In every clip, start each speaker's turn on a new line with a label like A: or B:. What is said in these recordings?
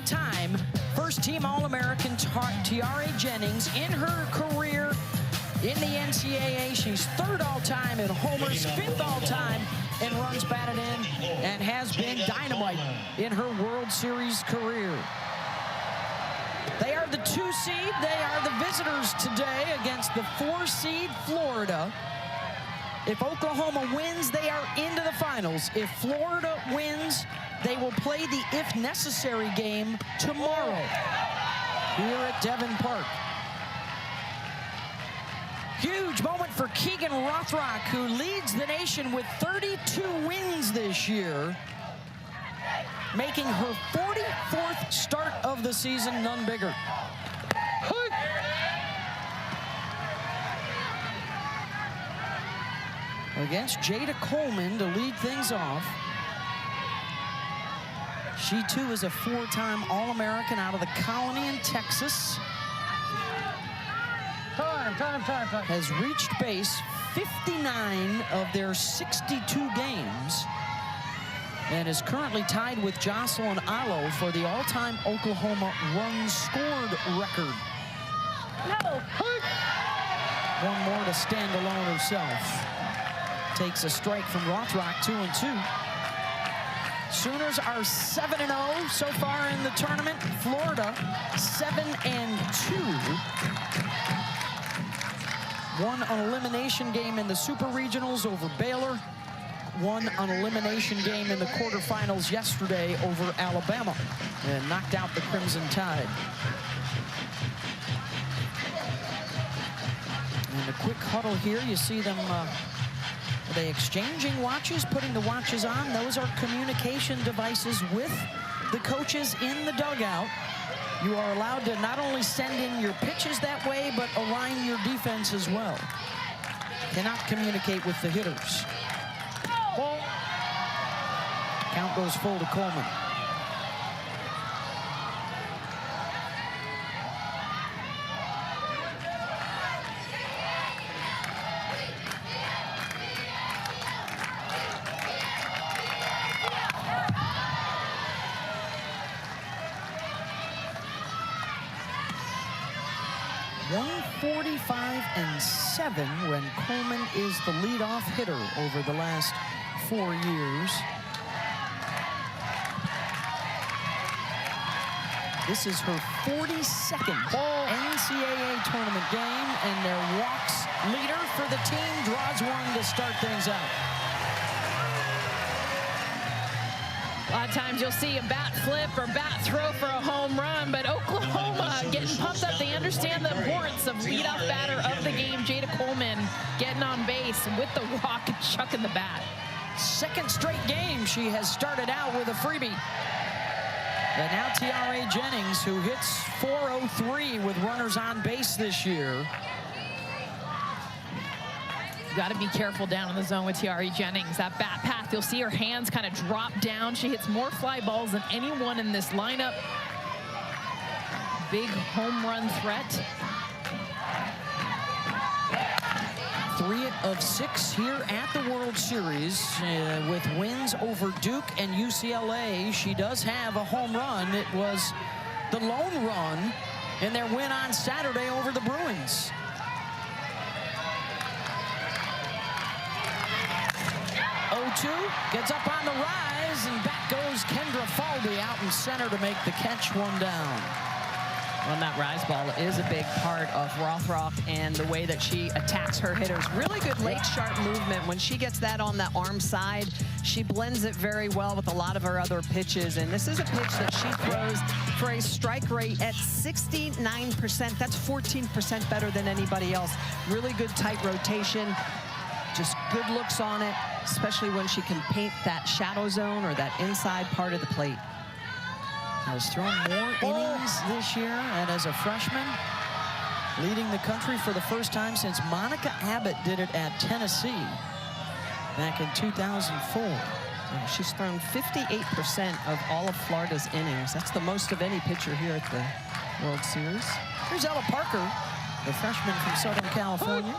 A: four-time first-team All-American Tiare Jennings in her career in the NCAA. She's third all-time in homers, fifth all-time in runs batted in, and has been dynamite in her World Series career. They are the 2 seed. They are the visitors today against the 4 seed Florida. If Oklahoma wins, they are into the finals. If Florida wins, they will play the if necessary game tomorrow here at Devon Park. Huge moment for Keegan Rothrock, who leads the nation with 32 wins this year, making her 44th start of the season, none bigger. Against Jada Coleman to lead things off. She too is a 4-time All-American out of the Colony in Texas.
B: Time.
A: Has reached base 59 of their 62 games and is currently tied with Jocelyn Alo for the all-time Oklahoma runs scored record.
B: No.
A: One more to stand alone herself. Takes a strike from Rothrock, 2-2. Sooners are 7-0 so far in the tournament. Florida 7-2. Won an elimination game in the Super Regionals over Baylor. Won an elimination game in the quarterfinals yesterday over Alabama and knocked out the Crimson Tide. And a quick huddle here. You see them, are they exchanging watches, putting the watches on? Those are communication devices with the coaches in the dugout. You are allowed to not only send in your pitches that way, but align your defense as well. Cannot communicate with the hitters. Count goes full to Coleman. .145-7 when Coleman is the leadoff hitter over the last 4 years. This is her 42nd NCAA tournament game, and their walks leader for the team draws one to start things out.
C: A lot of times you'll see a bat flip or bat throw for a home run, but Oklahoma getting pumped up. They understand the importance of leadoff batter of the game, Jada Coleman, getting on base with the walk and chucking the bat.
A: Second straight game she has started out with a freebie. But now Tiare Jennings, who hits .403 with runners on base this year.
C: You got to be careful down in the zone with Tiare Jennings. That bat path, you'll see her hands kind of drop down. She hits more fly balls than anyone in this lineup. Big home run threat.
A: 3 of 6 here at the World Series with wins over Duke and UCLA. She does have a home run. It was the lone run in their win on Saturday over the Bruins. Gets up on the rise, and back goes Kendra Faldy out in center to make the catch, 1 down.
D: Well, that rise ball is a big part of Rothrock and the way that she attacks her hitters. Really good late sharp movement. When she gets that on that arm side, she blends it very well with a lot of her other pitches. And this is a pitch that she throws for a strike rate at 69%. That's 14% better than anybody else. Really good tight rotation. Just good looks on it, especially when she can paint that shadow zone or that inside part of the plate.
A: Has thrown more innings this year, and as a freshman, leading the country for the first time since Monica Abbott did it at Tennessee back in 2004.
D: Yeah, she's thrown 58% of all of Florida's innings. That's the most of any pitcher here at the World Series.
A: Here's Ella Parker, the freshman from Southern California.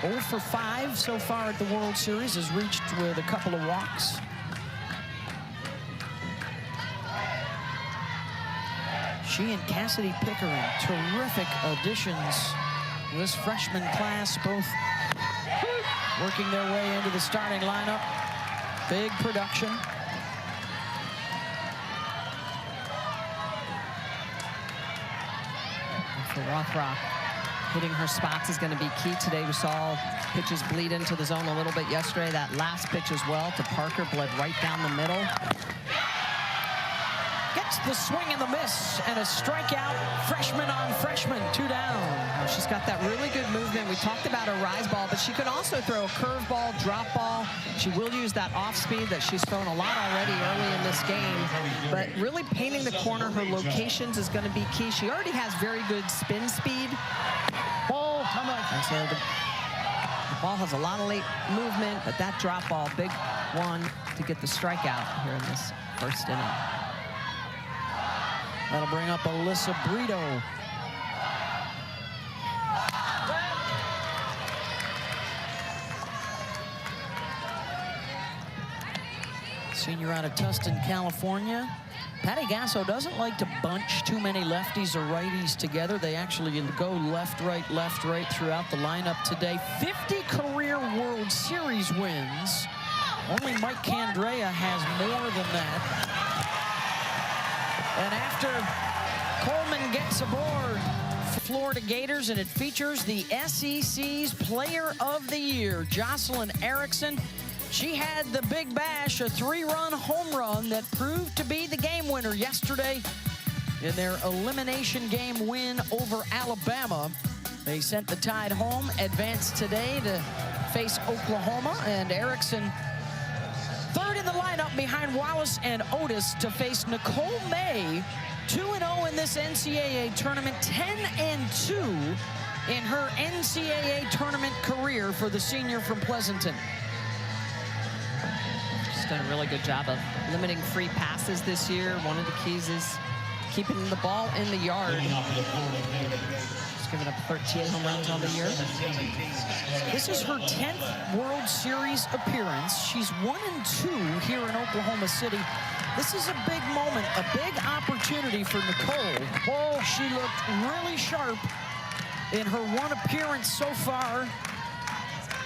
A: 0 for 5 so far at the World Series, has reached with a couple of walks. She and Cassidy Pickering, terrific additions to this freshman class, both working their way into the starting lineup. Big production.
D: For Rothrock, hitting her spots is going to be key today. We saw pitches bleed into the zone a little bit yesterday. That last pitch as well to Parker bled right down the middle.
A: Gets the swing and the miss, and a strikeout. Freshman on freshman, 2 down.
D: Oh, she's got that really good movement. We talked about a rise ball, but she could also throw a curveball, drop ball. She will use that off speed that she's thrown a lot already early in this game. But really painting the corner, her locations is going to be key. She already has very good spin speed.
B: Ball, come on.
D: And so the ball has a lot of late movement, but that drop ball, big one to get the strikeout here in this first inning.
A: That'll bring up Alyssa Brito. Senior out of Tustin, California. Patty Gasso doesn't like to bunch too many lefties or righties together. They actually go left, right throughout the lineup today. 50 career World Series wins. Only Mike Candrea has more than that. And after Coleman gets aboard Florida Gators, and it features the SEC's Player of the Year, Jocelyn Erickson. She had the big bash, a 3-run home run that proved to be the game winner yesterday in their elimination game win over Alabama. They sent the Tide home, advanced today to face Oklahoma, and Erickson third in the lineup behind Wallace and Otis to face Nicole May, 2-0 in this NCAA tournament, 10-2 in her NCAA tournament career for the senior from Pleasanton.
D: She's done a really good job of limiting free passes this year. One of the keys is keeping the ball in the yard. She's given up 13 home runs on the year.
A: This is her 10th World Series appearance. She's 1-2 here in Oklahoma City. This is a big moment, a big opportunity for Nicole. Oh, she looked really sharp in her one appearance so far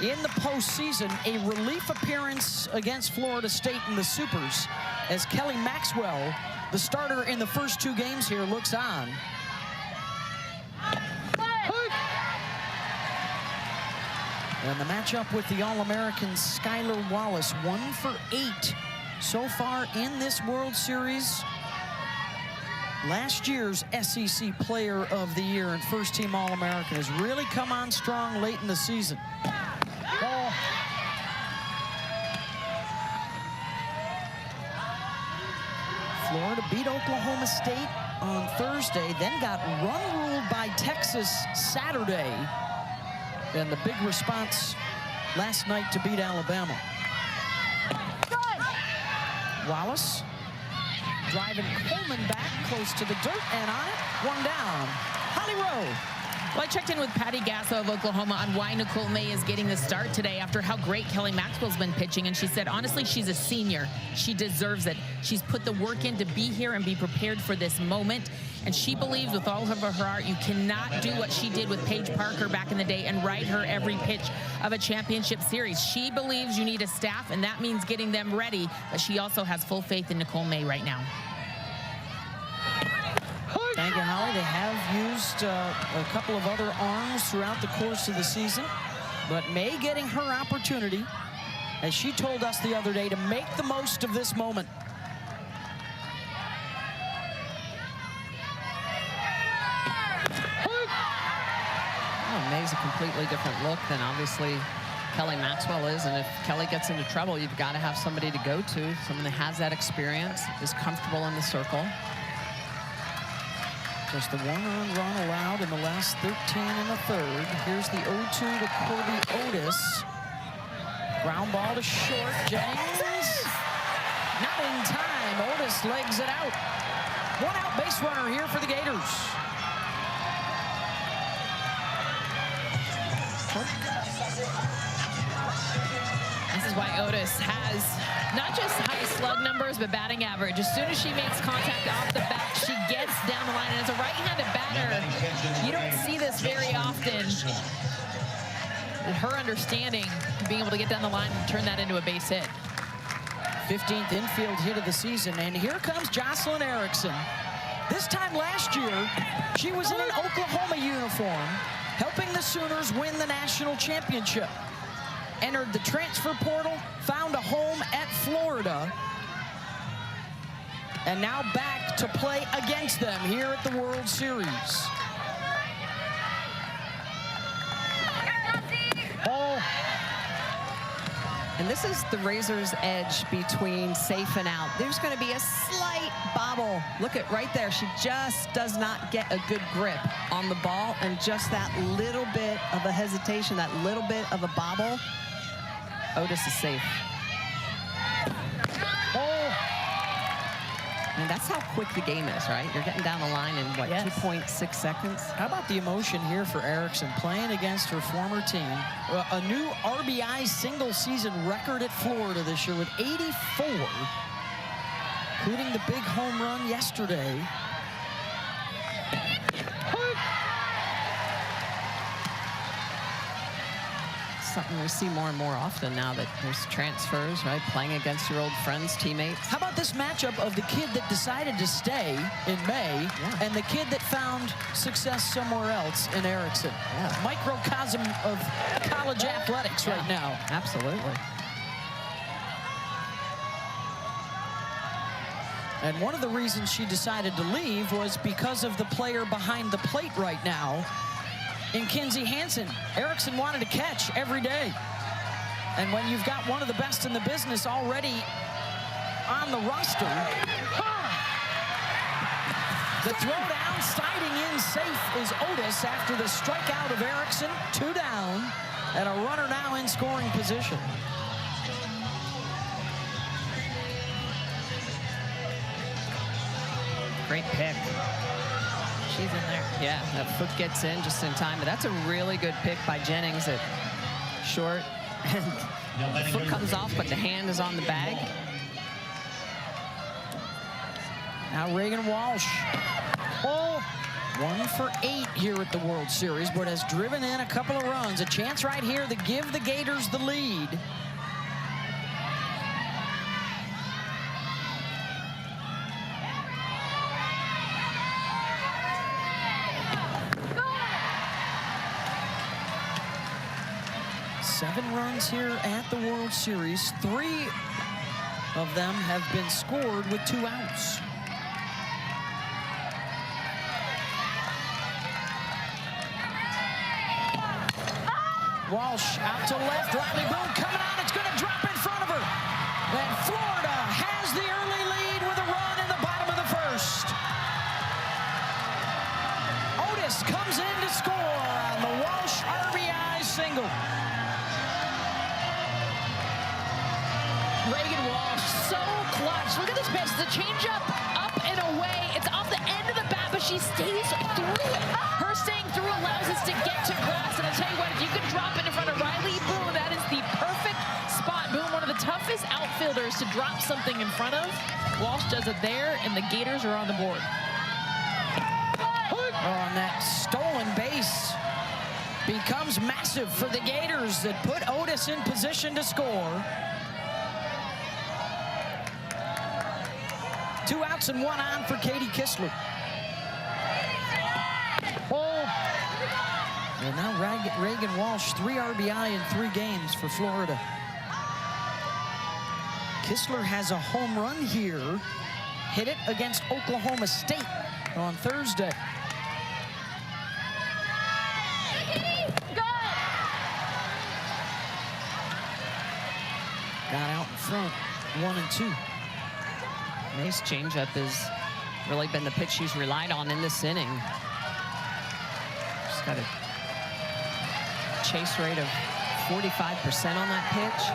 A: in the postseason. A relief appearance against Florida State in the Supers as Kelly Maxwell, the starter in the first 2 games here, looks on. And the matchup with the All-American Skylar Wallace, 1 for 8 so far in this World Series. Last year's SEC Player of the Year and first-team All-American has really come on strong late in the season. Oh. Florida beat Oklahoma State on Thursday, then got run-ruled by Texas Saturday. And the big response last night to beat Alabama. Wallace driving Coleman back close to the dirt, and on it, 1 down. Holly Rowe.
C: Well, I checked in with Patty Gasso of Oklahoma on why Nicole May is getting the start today after how great Kelly Maxwell's been pitching, and she said, honestly, she's a senior. She deserves it. She's put the work in to be here and be prepared for this moment, and she believes with all of her heart you cannot do what she did with Paige Parker back in the day and ride her every pitch of a championship series. She believes you need a staff, and that means getting them ready, but she also has full faith in Nicole May right now.
A: Thank you, Holly. They have used a couple of other arms throughout the course of the season, but May getting her opportunity, as she told us the other day, to make the most of this moment.
D: Oh, May's a completely different look than obviously Kelly Maxwell is, and if Kelly gets into trouble, you've got to have somebody to go to, someone that has that experience, is comfortable in the circle.
A: Just the 1-run run allowed in the last 13 in the third. Here's the 0-2 to Corby Otis. Ground ball to short. Jennings. Not in time. Otis legs it out. 1-out base runner here for the Gators.
C: This is why Otis has not just high slug numbers, but batting average. As soon as she makes contact off the bat, she gets down the line. And as a right-handed batter, you don't see this very often. Her understanding, being able to get down the line and turn that into a base hit.
A: 15th infield hit of the season, and here comes Jocelyn Erickson. This time last year, she was in an Oklahoma uniform, helping the Sooners win the national championship. Entered the transfer portal, found a home at Florida, and now back to play against them here at the World Series.
B: Ball.
D: And this is the razor's edge between safe and out. There's going to be a slight bobble. Look at right there. She just does not get a good grip on the ball, and just that little bit of a hesitation, that little bit of a bobble. Otis is safe.
B: Ball.
D: And that's how quick the game is, right? You're getting down the line in, what,
A: Yes.
D: 2.6 seconds?
A: How about the emotion here for Erickson, playing against her former team? A new RBI single-season record at Florida this year with 84, including the big home run yesterday.
D: Something we see more and more often now that there's transfers, right? Playing against your old friends, teammates.
A: How about this matchup of the kid that decided to stay in May and the kid that found success somewhere else in Erickson?
D: Yeah.
A: Microcosm of college athletics right now.
D: Absolutely.
A: And one of the reasons she decided to leave was because of the player behind the plate right now in Kinsey Hansen. Erickson wanted to catch every day. And when you've got one of the best in the business already on the roster, the throwdown, sliding in safe is Otis after the strikeout of Erickson. 2 down, and a runner now in scoring position.
D: Great pick.
C: She's in there.
D: Yeah, that foot gets in just in time. But that's a really good pick by Jennings at short. And the foot comes off, but the hand is on the bag.
A: Now Reagan Walsh. Oh, 1 for 8 here at the World Series, but has driven in a couple of runs. A chance right here to give the Gators the lead. Seven runs here at the World Series. 3 of them have been scored with 2 outs. Walsh out to left. Riley Boone coming out. It's going to drop in front of her. And Florida has the early lead with a run in the bottom of the first. Otis comes in to score on the Walsh RBI single.
C: Reagan Walsh, so clutch. Look at this pitch. The changeup up and away. It's off the end of the bat, but she stays through it. Her staying through allows us to get to grass. And I'll tell you what, if you can drop it in front of Riley Boone, that is the perfect spot. Boone, one of the toughest outfielders to drop something in front of. Walsh does it there, and the Gators are on the board.
A: Oh, and that stolen base becomes massive for the Gators that put Otis in position to score. 2 outs and 1 on for Katie Kistler.
B: Ball.
A: And now Reagan Walsh, 3 RBI in 3 games for Florida. Kistler has a home run here. Hit it against Oklahoma State on Thursday. Got out in front, 1 and 2.
D: May's changeup has really been the pitch she's relied on in this inning. She's got a chase rate of 45% on that pitch.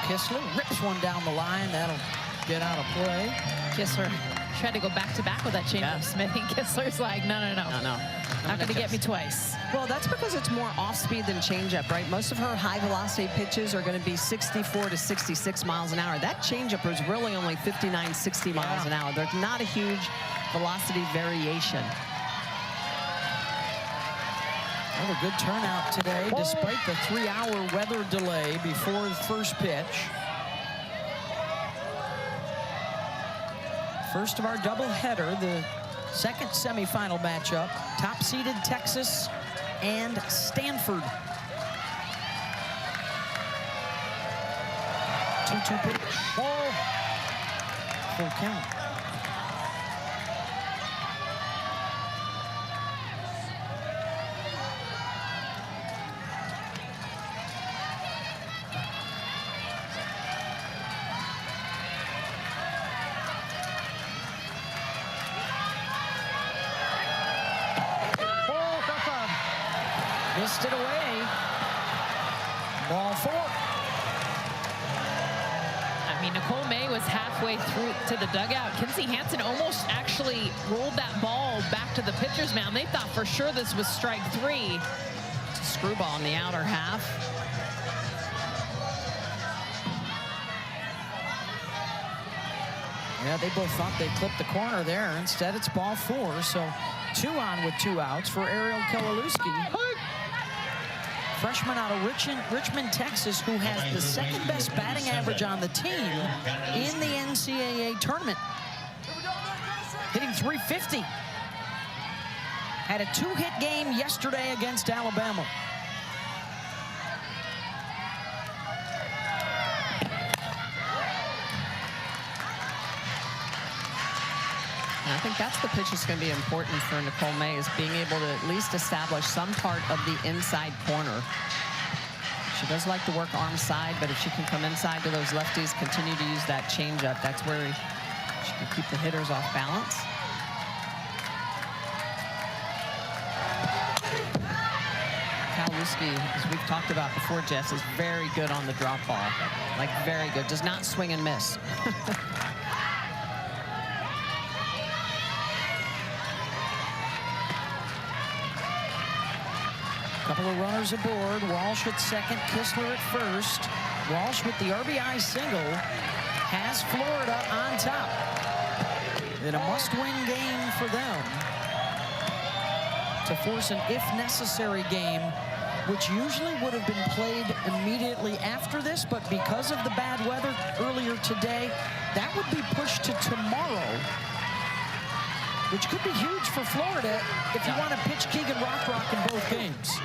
A: Kistler rips one down the line. That'll get out of play.
D: Kistler
C: Tried to go back-to-back with that changeup, Smithy. Kistler's like, no. Not going to get me twice.
D: Well, that's because it's more off-speed than changeup, right? Most of her high-velocity pitches are going to be 64 to 66 miles an hour. That changeup is really only 59, 60 miles an hour. There's not a huge velocity variation.
A: Well, a good turnout today, despite the 3-hour weather delay before the first pitch. First of our doubleheader, the second semifinal matchup, top-seeded Texas and Stanford. 2-2 pitch. Ball. Full count. Missed it away. Ball 4.
C: I mean, Nicole May was halfway through to the dugout. Kinsey Hansen almost actually rolled that ball back to the pitcher's mound. They thought for sure this was strike 3.
D: It's a screwball in the outer half.
A: Yeah, they both thought they clipped the corner there. Instead, it's ball 4. So 2 on with 2 outs for Ariel Kowalewski. Freshman out of Richmond, Texas, who has the second-best batting average on the team in the NCAA tournament. Hitting .350. Had a 2-hit game yesterday against Alabama.
D: And I think that's the pitch that's going to be important for Nicole May, is being able to at least establish some part of the inside corner. She does like to work arm side, but if she can come inside to those lefties, continue to use that changeup, that's where she can keep the hitters off balance. Kowalewski, as we've talked about before, Jess, is very good on the drop ball. Like, very good. Does not swing and miss.
A: Couple of runners aboard. Walsh at second, Kistler at first. Walsh with the RBI single has Florida on top in a must-win game for them to force an if-necessary game, which usually would have been played immediately after this, but because of the bad weather earlier today, that would be pushed to tomorrow, which could be huge for Florida if you want to pitch Keegan Rockrock in both games.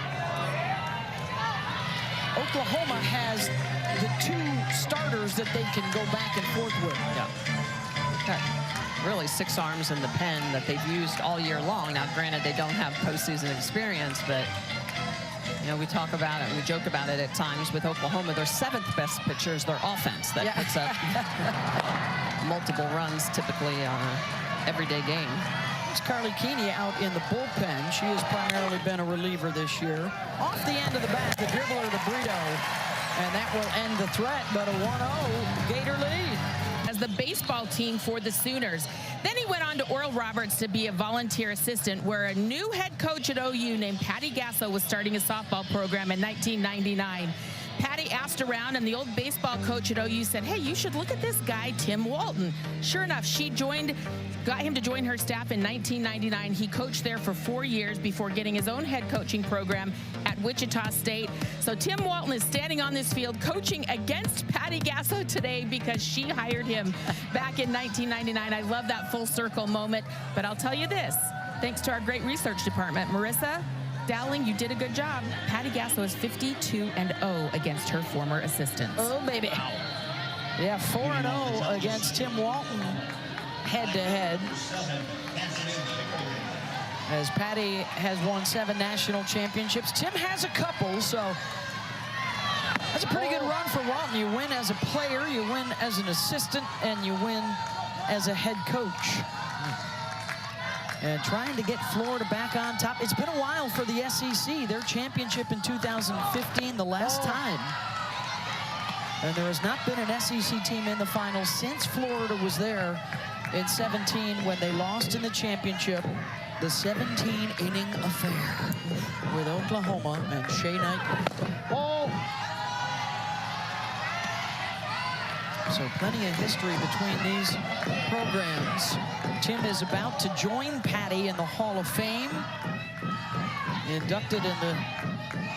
A: Oklahoma has the 2 starters that they can go back and forth with.
D: Got really 6 arms in the pen that they've used all year long. Now, granted, they don't have postseason experience, but you know, we talk about it and we joke about it at times with Oklahoma. Their 7th best pitcher is their offense that puts up multiple runs typically on an everyday game.
A: It's Carly Keeney out in the bullpen. She has primarily been a reliever this year. Off the end of the bat, the dribbler, the Brito, and that will end the threat, but a 1-0 Gator lead.
C: As the baseball team for the Sooners. Then he went on to Oral Roberts to be a volunteer assistant, where a new head coach at OU named Patty Gasso was starting a softball program in 1999. Patty asked around, and the old baseball coach at OU said, hey, you should look at this guy, Tim Walton. Sure enough, she got him to join her staff in 1999. He coached there for 4 years before getting his own head coaching program at Wichita State. So Tim Walton is standing on this field coaching against Patty Gasso today because she hired him back in 1999. I love that full circle moment. But I'll tell you this, thanks to our great research department, Marissa Dowling, you did a good job. Patty Gasso is 52-0 against her former assistants.
A: Oh, baby. Wow. Yeah, 4-0 against Tim Walton head-to-head. As Patty has won 7 national championships. Tim has a couple, so that's a pretty good run for Walton. You win as a player, you win as an assistant, and you win as a head coach. And trying to get Florida back on top. It's been a while for the SEC. Their championship in 2015, the last time. And there has not been an SEC team in the finals since Florida was there in 17 when they lost in the championship. The 17-inning affair with Oklahoma and Shea Knight.
B: Ball.
A: So plenty of history between these programs. Tim is about to join Patty in the Hall of Fame. Inducted in the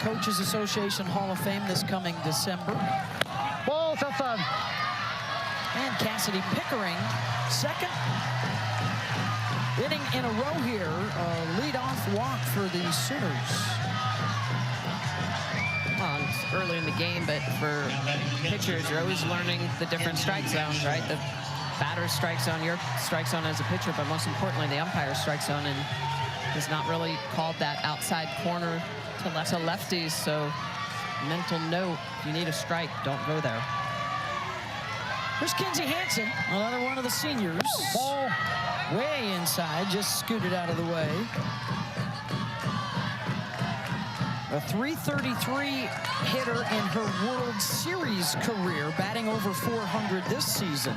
A: Coaches Association Hall of Fame this coming December.
B: Ball, outside.
A: And Cassidy Pickering, second inning in a row here. A leadoff walk for the Sooners.
D: Well, it's early in the game, but for pitchers, you're always learning the different strike zones, right? The batter's strike zone, your strike zone as a pitcher, but most importantly, the umpire's strike zone, and has not really called that outside corner to lefties. So mental note, if you need a strike, don't go there.
A: Here's Kinsey Hansen, another one of the seniors. Ball way inside, just scooted out of the way. A .333 hitter in her World Series career, batting over 400 this season.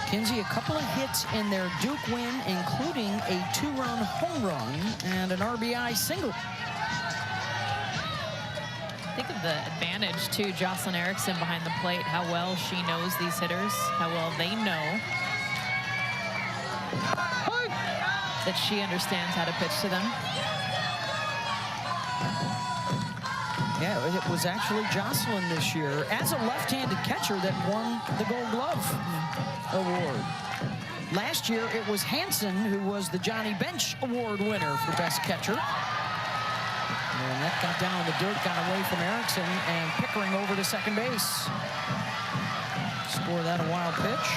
A: Kinsey, a couple of hits in their Duke win, including a 2-run home run and an RBI single.
C: Think of the advantage to Jocelyn Erickson behind the plate, how well she knows these hitters, how well they know that she understands how to pitch to them.
A: Yeah, it was actually Jocelyn this year as a left-handed catcher that won the Gold Glove award. Last year it was Hansen who was the Johnny Bench Award winner for best catcher. And that got down in the dirt, got away from Erickson, and Pickering over to second base. Score that a wild pitch.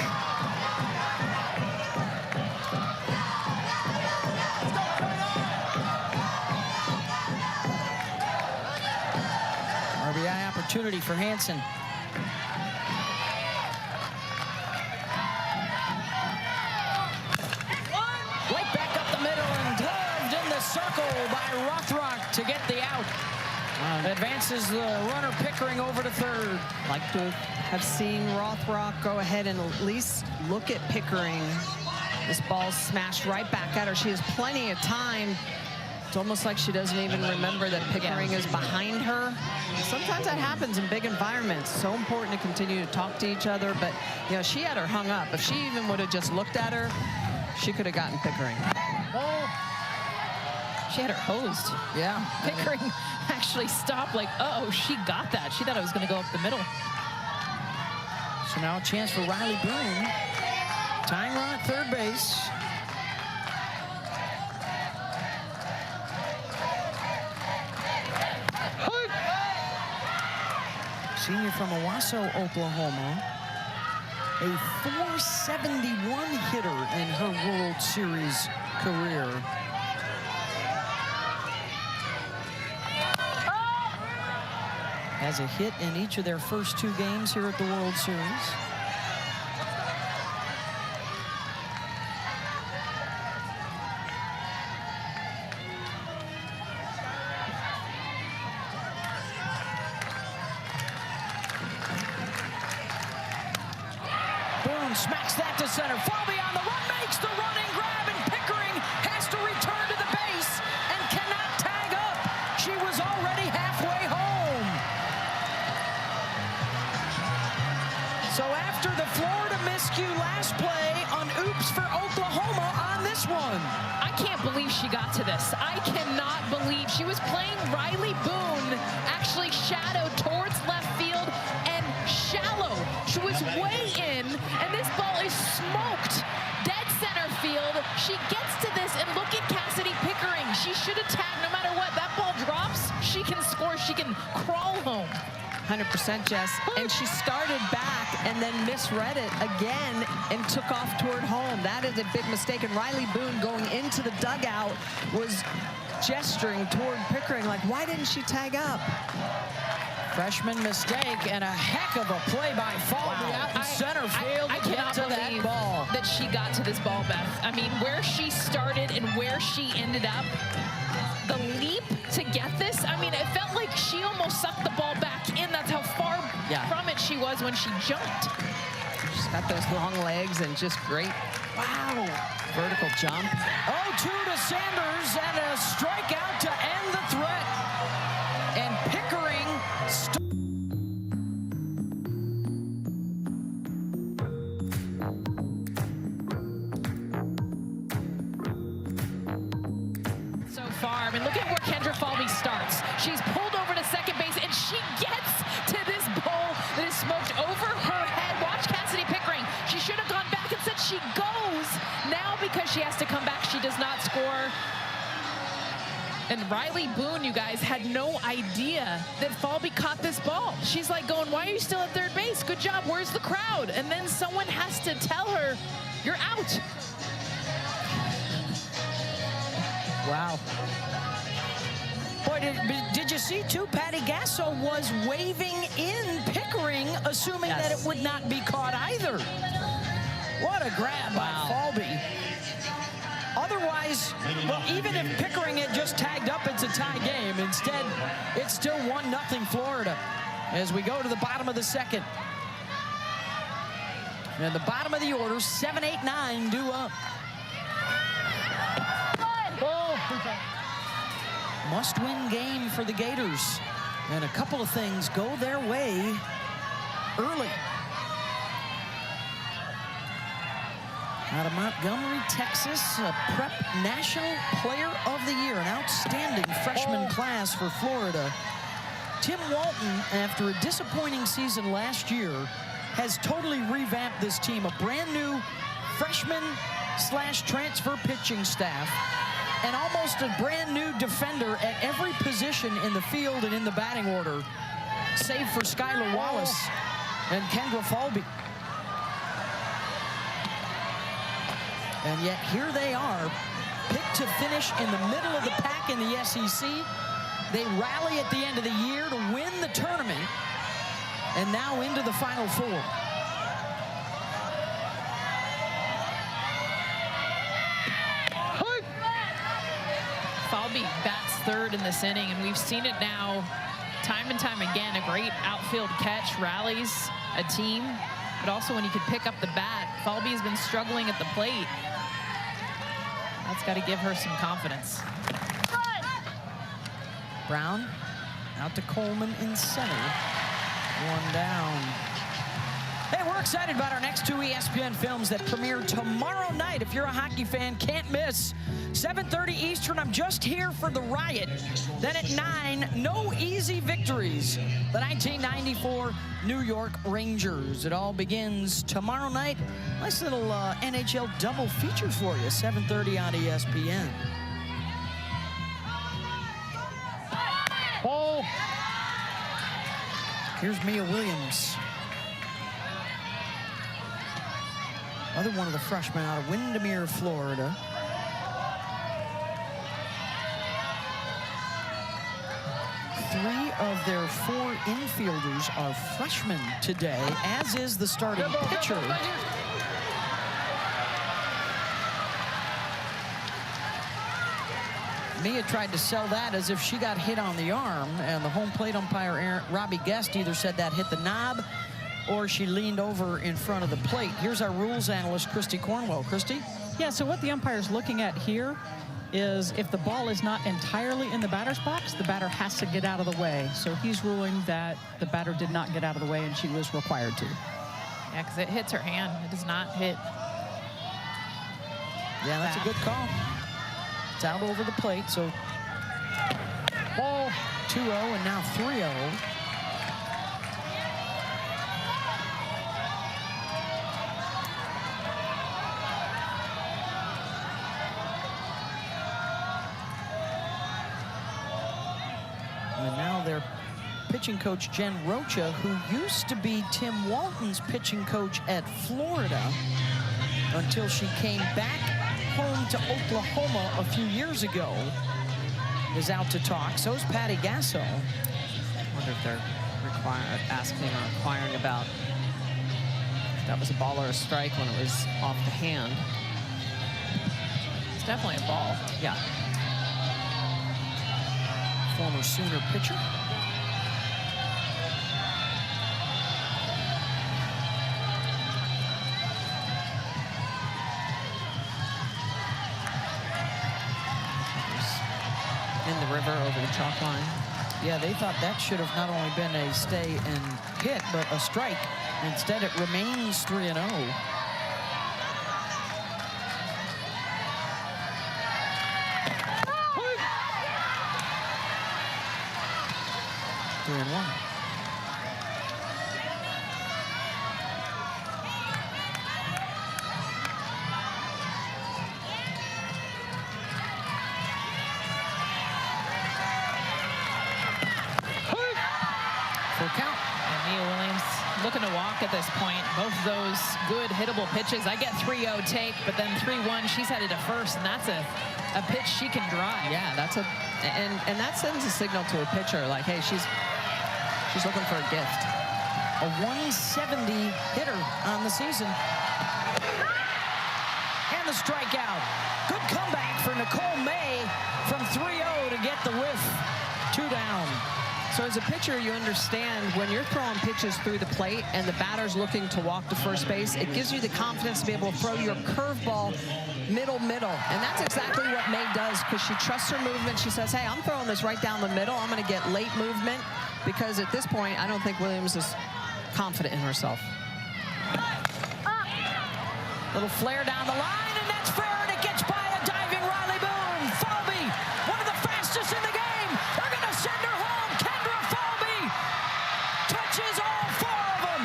A: RBI opportunity for Hansen. Right back up the middle and gloved in the circle by Rothrock to get the out. Advances the runner Pickering over to third.
D: Like to have seen Rothrock go ahead and at least look at Pickering. This ball smashed right back at her. She has plenty of time. It's almost like she doesn't even remember that Pickering is behind her. Sometimes that happens in big environments. So important to continue to talk to each other. But, you know, she had her hung up. If she even would have just looked at her, she could have gotten Pickering.
C: She had her hosed.
A: Yeah.
C: Pickering actually stopped like, uh-oh, she got that. She thought it was going to go up the middle.
A: So now a chance for Riley Boone. Tying run at third base. Senior from Owasso, Oklahoma. A .471 hitter in her World Series career. Has a hit in each of their first 2 games here at the World Series. Boone smacks that to center, far beyond the run, makes the running grab, and Pickering has to return to the base and cannot tag up. She was already halfway home. So after the Florida miscue last play, an oops for Oklahoma on this one.
C: I can't believe she got to this. I cannot believe she was playing Riley Boone, actually shadowed towards left field and shallow. She was way in, and this ball is smoked. Dead center field. She gets to this, and look at Cassidy Pickering. She should have tagged no matter what. That ball drops, she can score, she can crawl home.
D: 100%, Jess. And she started back and then misread it again and took off toward home. That is a big mistake. And Riley Boone going into the dugout was gesturing toward Pickering like, why didn't she tag up?
A: Freshman mistake and a heck of a play by Falvey out in center field.
C: I cannot
A: to that
C: believe
A: ball.
C: that she got to this ball, Beth. I mean, where she started and where she ended up, the she was when she jumped.
D: She's got those long legs and just great, wow, vertical jump.
A: 0-2 to Sanders and a strikeout to end the threat. And Pickering
C: so far. I mean, look at where Kendra Falvey starts. She's pulled over to second base, and she gets to this ball that is smoked over her head. Watch Cassidy Pickering. She should have gone back and said she goes. Now, because she has to come back, she does not score. And Riley Boone, you guys, had no idea that Falvey caught this ball. She's like going, why are you still at third base? Good job, where's the crowd? And then someone has to tell her, you're out.
A: Wow. Boy, did you see, too, Patty Gasso was waving in Pickering, assuming that it would not be caught either. What a grab by Falvey. Otherwise, well, even if Pickering had just tagged up, it's a tie game. Instead, it's still 1-0 Florida as we go to the bottom of the second. And the bottom of the order, 7-8-9 due up. Must-win game for the Gators. And a couple of things go their way early. Out of Montgomery, Texas, a Prep National Player of the Year, an outstanding freshman class for Florida. Tim Walton, after a disappointing season last year, has totally revamped this team. A brand new freshman/transfer pitching staff, and almost a brand new defender at every position in the field and in the batting order, save for Skylar Wallace and Kendra Falvey. And yet here they are, picked to finish in the middle of the pack in the SEC. They rally at the end of the year to win the tournament, and now into the Final Four.
C: Falvey bats third in this inning, and we've seen it now time and time again. A great outfield catch, rallies a team, but also when he could pick up the bat. Falvey has been struggling at the plate. That's got to give her some confidence.
A: Brown out to Coleman in center. One down. Hey, we're excited about our next two ESPN films that premiere tomorrow night. If you're a hockey fan, can't miss. 7:30 Eastern, I'm just here for the Riot. Then at 9, no easy victories. The 1994 New York Rangers. It all begins tomorrow night. Nice little NHL double feature for you, 7:30 on ESPN.
B: Ball.
A: Here's Mia Williams. Another one of the freshmen out of Windermere, Florida. Three of their 4 infielders are freshmen today, as is the starting pitcher. Mia tried to sell that as if she got hit on the arm, and the home plate umpire, Robbie Guest, either said that hit the knob or she leaned over in front of the plate. Here's our rules analyst, Christy Cornwell. Christy?
E: Yeah, so what the umpire's looking at here is if the ball is not entirely in the batter's box, the batter has to get out of the way. So he's ruling that the batter did not get out of the way and she was required to.
C: Yeah, because it hits her hand. It does not hit.
A: Yeah, that's a good call. It's out over the plate, so ball 2-0 and now 3-0. And now their pitching coach, Jen Rocha, who used to be Tim Walton's pitching coach at Florida until she came back home to Oklahoma a few years ago, is out to talk. So is Patty Gasso.
D: I wonder if they're asking or inquiring about if that was a ball or a strike when it was off the hand.
C: It's definitely a ball.
D: Yeah.
A: Former Sooner pitcher.
D: in the river over the chalk line.
A: Yeah, they thought that should have not only been a stay and hit, but a strike. Instead, it remains 3-0. 3-1. For a count.
C: And Mia Williams looking to walk at this point. Both of those good hittable pitches. I get 3-0 take, but then 3-1, she's headed to first, and that's a pitch she can drive.
D: Yeah, that's and that sends a signal to a pitcher like, hey, she's looking for a gift.
A: A 170 hitter on the season. And the strikeout. Good comeback for Nicole May from 3-0 to get the whiff. 2 down.
D: So as a pitcher, you understand when you're throwing pitches through the plate and the batter's looking to walk to first base, it gives you the confidence to be able to throw your curveball middle. And that's exactly what May does, because she trusts her movement. She says, hey, I'm throwing this right down the middle. I'm going to get late movement, because at this point, I don't think Williams is confident in herself.
A: Little flare down the line, and that's fair, and it gets by a diving Riley Boone. Falby, one of the fastest in the game. They're going to send her home. Kendra Falby touches all 4 of them.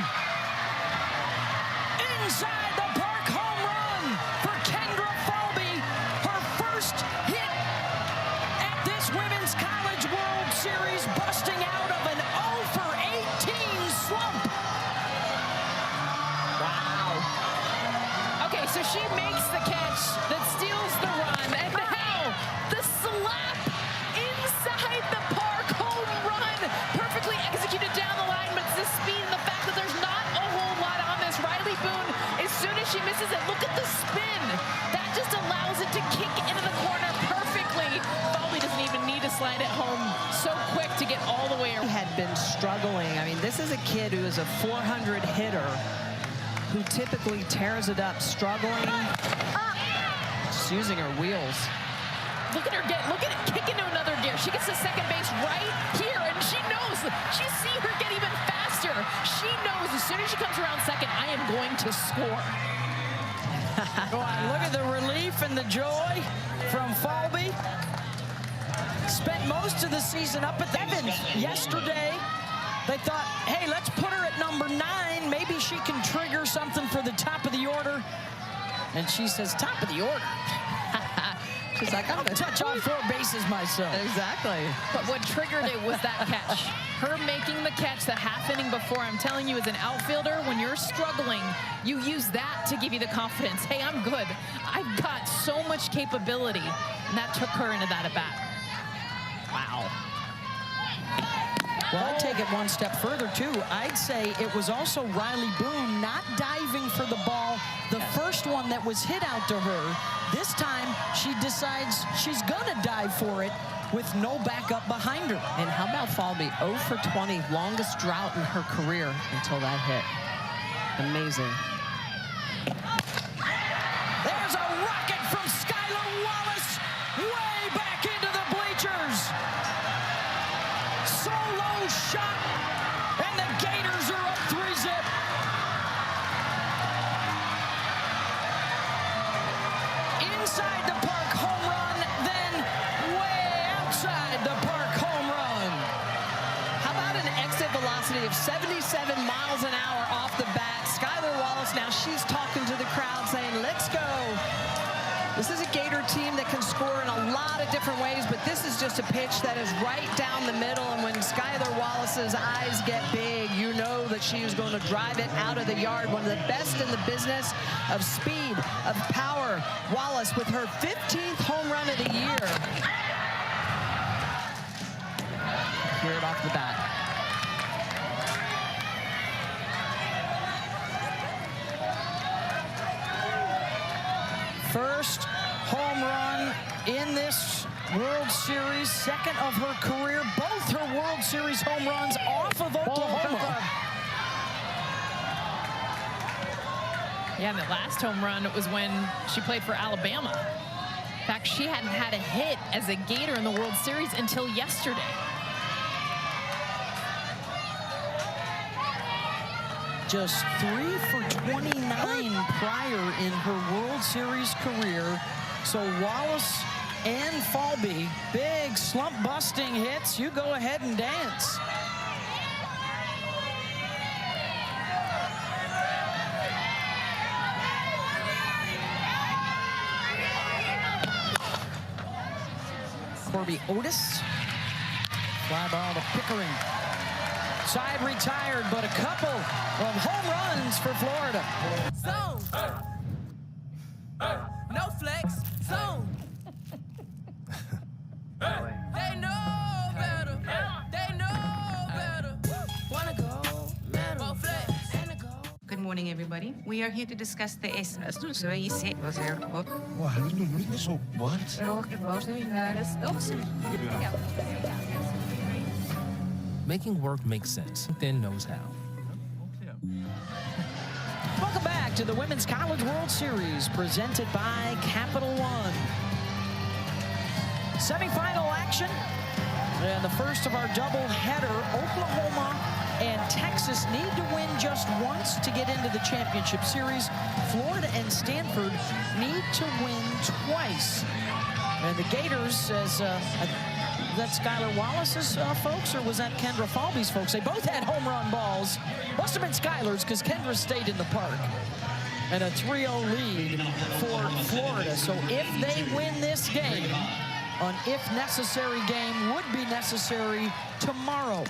A: Inside the park home run for Kendra Falby. Her first hit at this Women's College World Series, busting out of an 0 for 18 slump.
C: Okay, so she makes the catch that steals the run, and now the slap inside the park home run. Perfectly executed down the line, but it's the speed and the fact that there's not a whole lot on this. Riley Boone, as soon as she misses it, look at the spin. That just allows it to kick into the corner perfectly. Falby doesn't even need to slide it home so quick to get all the way around.
D: Had been struggling. I mean, this is a kid who is a 400 hitter who typically tears it up, struggling. She's using her wheels.
C: Look at her kick into another gear. She gets to second base right here, and she knows. You see her get even faster. She knows as soon as she comes around second, I am going to score.
A: Look at the relief and the joy from Falby. Spent most of the season up at Evans yesterday. They thought, hey, let's put her at number 9. Maybe she can trigger something for the top of the order. And she says, top of the order?
D: She's like, I'm going to
A: touch all 4 bases myself.
D: Exactly.
C: But what triggered it was that catch. Her making the catch the half inning before. I'm telling you, as an outfielder, when you're struggling, you use that to give you the confidence. Hey, I'm good. I've got so much capability. And that took her into that at-bat. Wow.
A: Well, I'd take it one step further, too. I'd say it was also Riley Boone not diving for the ball, the first one that was hit out to her. This time, she decides she's going to dive for it with no backup behind her.
D: And how about Falby? 0 for 20, longest drought in her career until that hit. Amazing.
A: There's a rocket from Skylar Wallace way back into the bleachers. Solo shot, and the Gators are up 3-zip. Inside the park home run, then way outside the park home run.
D: How about an exit velocity of 77 miles an hour off the bat? Skylar Wallace, now she's talking to the crowd saying, let's go. This is a Gator team that can score in a lot of different ways, but this is just a pitch that is right down the middle, and when Skylar Wallace's eyes get big, you know that she is going to drive it out of the yard. One of the best in the business of speed, of power. Wallace with her 15th home run of the year. Hear it off the bat.
A: First home run in this World Series, second of her career. Both her World Series home runs off of Oklahoma.
C: Yeah, and the last home run was when she played for Alabama. In fact, she hadn't had a hit as a Gator in the World Series until yesterday.
A: Just 3 for 29 prior in her World Series career. So Wallace and Falby, big slump-busting hits. You go ahead and dance. Corby Otis. Fly ball to Pickering. Side retired, but a couple of home runs for Florida.
F: Zone. No flex. Zone. They know better. They know better. Wanna go metal. Flex.
G: Good morning, everybody. We are here to discuss the
H: Making work make sense. LinkedIn knows how.
A: Welcome back to the Women's College World Series presented by Capital One. Semifinal action. And the first of our doubleheader, Oklahoma and Texas need to win just once to get into the championship series. Florida and Stanford need to win twice. And the Gators, as that Skylar Wallace's folks, or was that Kendra Falby's folks? They both had home run balls. Must have been Skylar's because Kendra stayed in the park. And a 3-0 lead for Florida. So if they win this game, an if necessary game would be necessary tomorrow.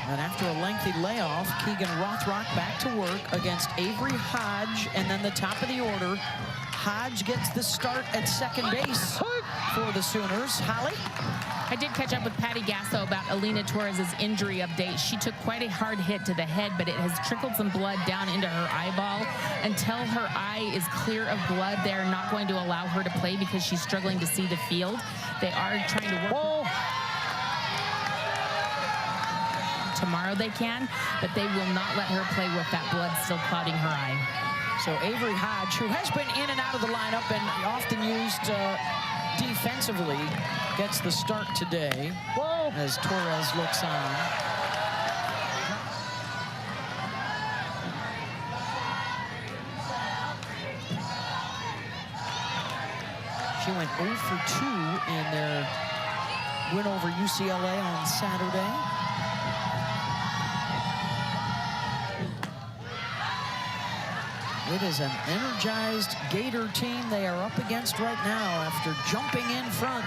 A: And after a lengthy layoff, Keegan Rothrock back to work against Avery Hodge, and then the top of the order. Hodge gets the start at second base for the Sooners. Holly?
C: I did catch up with Patty Gasso about Alina Torres's injury update. She took quite a hard hit to the head, but it has trickled some blood down into her eyeball. Until her eye is clear of blood, they're not going to allow her to play because she's struggling to see the field. They are trying to work.
A: Whoa.
C: Tomorrow they can, but they will not let her play with that blood still clouding her eye.
A: So Avery Hodge, who has been in and out of the lineup and often used defensively, gets the start today. Whoa. As Torres looks on. She went 0 for 2 in their win over UCLA on Saturday. It is an energized Gator team they are up against right now after jumping in front.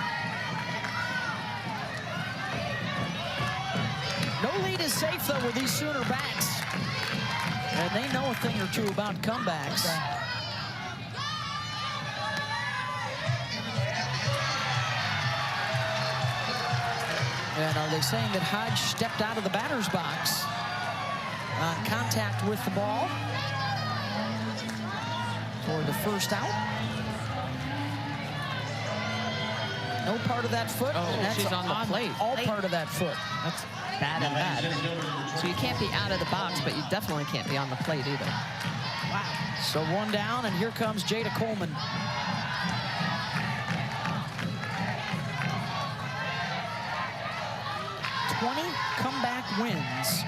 A: No lead is safe, though, with these Sooner backs. And they know a thing or two about comebacks. And are they saying that Hodge stepped out of the batter's box on contact with the ball for the first out? No part of that foot.
D: Oh,
A: That's
D: she's on the plate.
A: All part of that foot.
D: That's bad and bad. So you can't be out of the box, but you definitely can't be on the plate either.
A: Wow. So one down, and here comes Jada Coleman. Comeback wins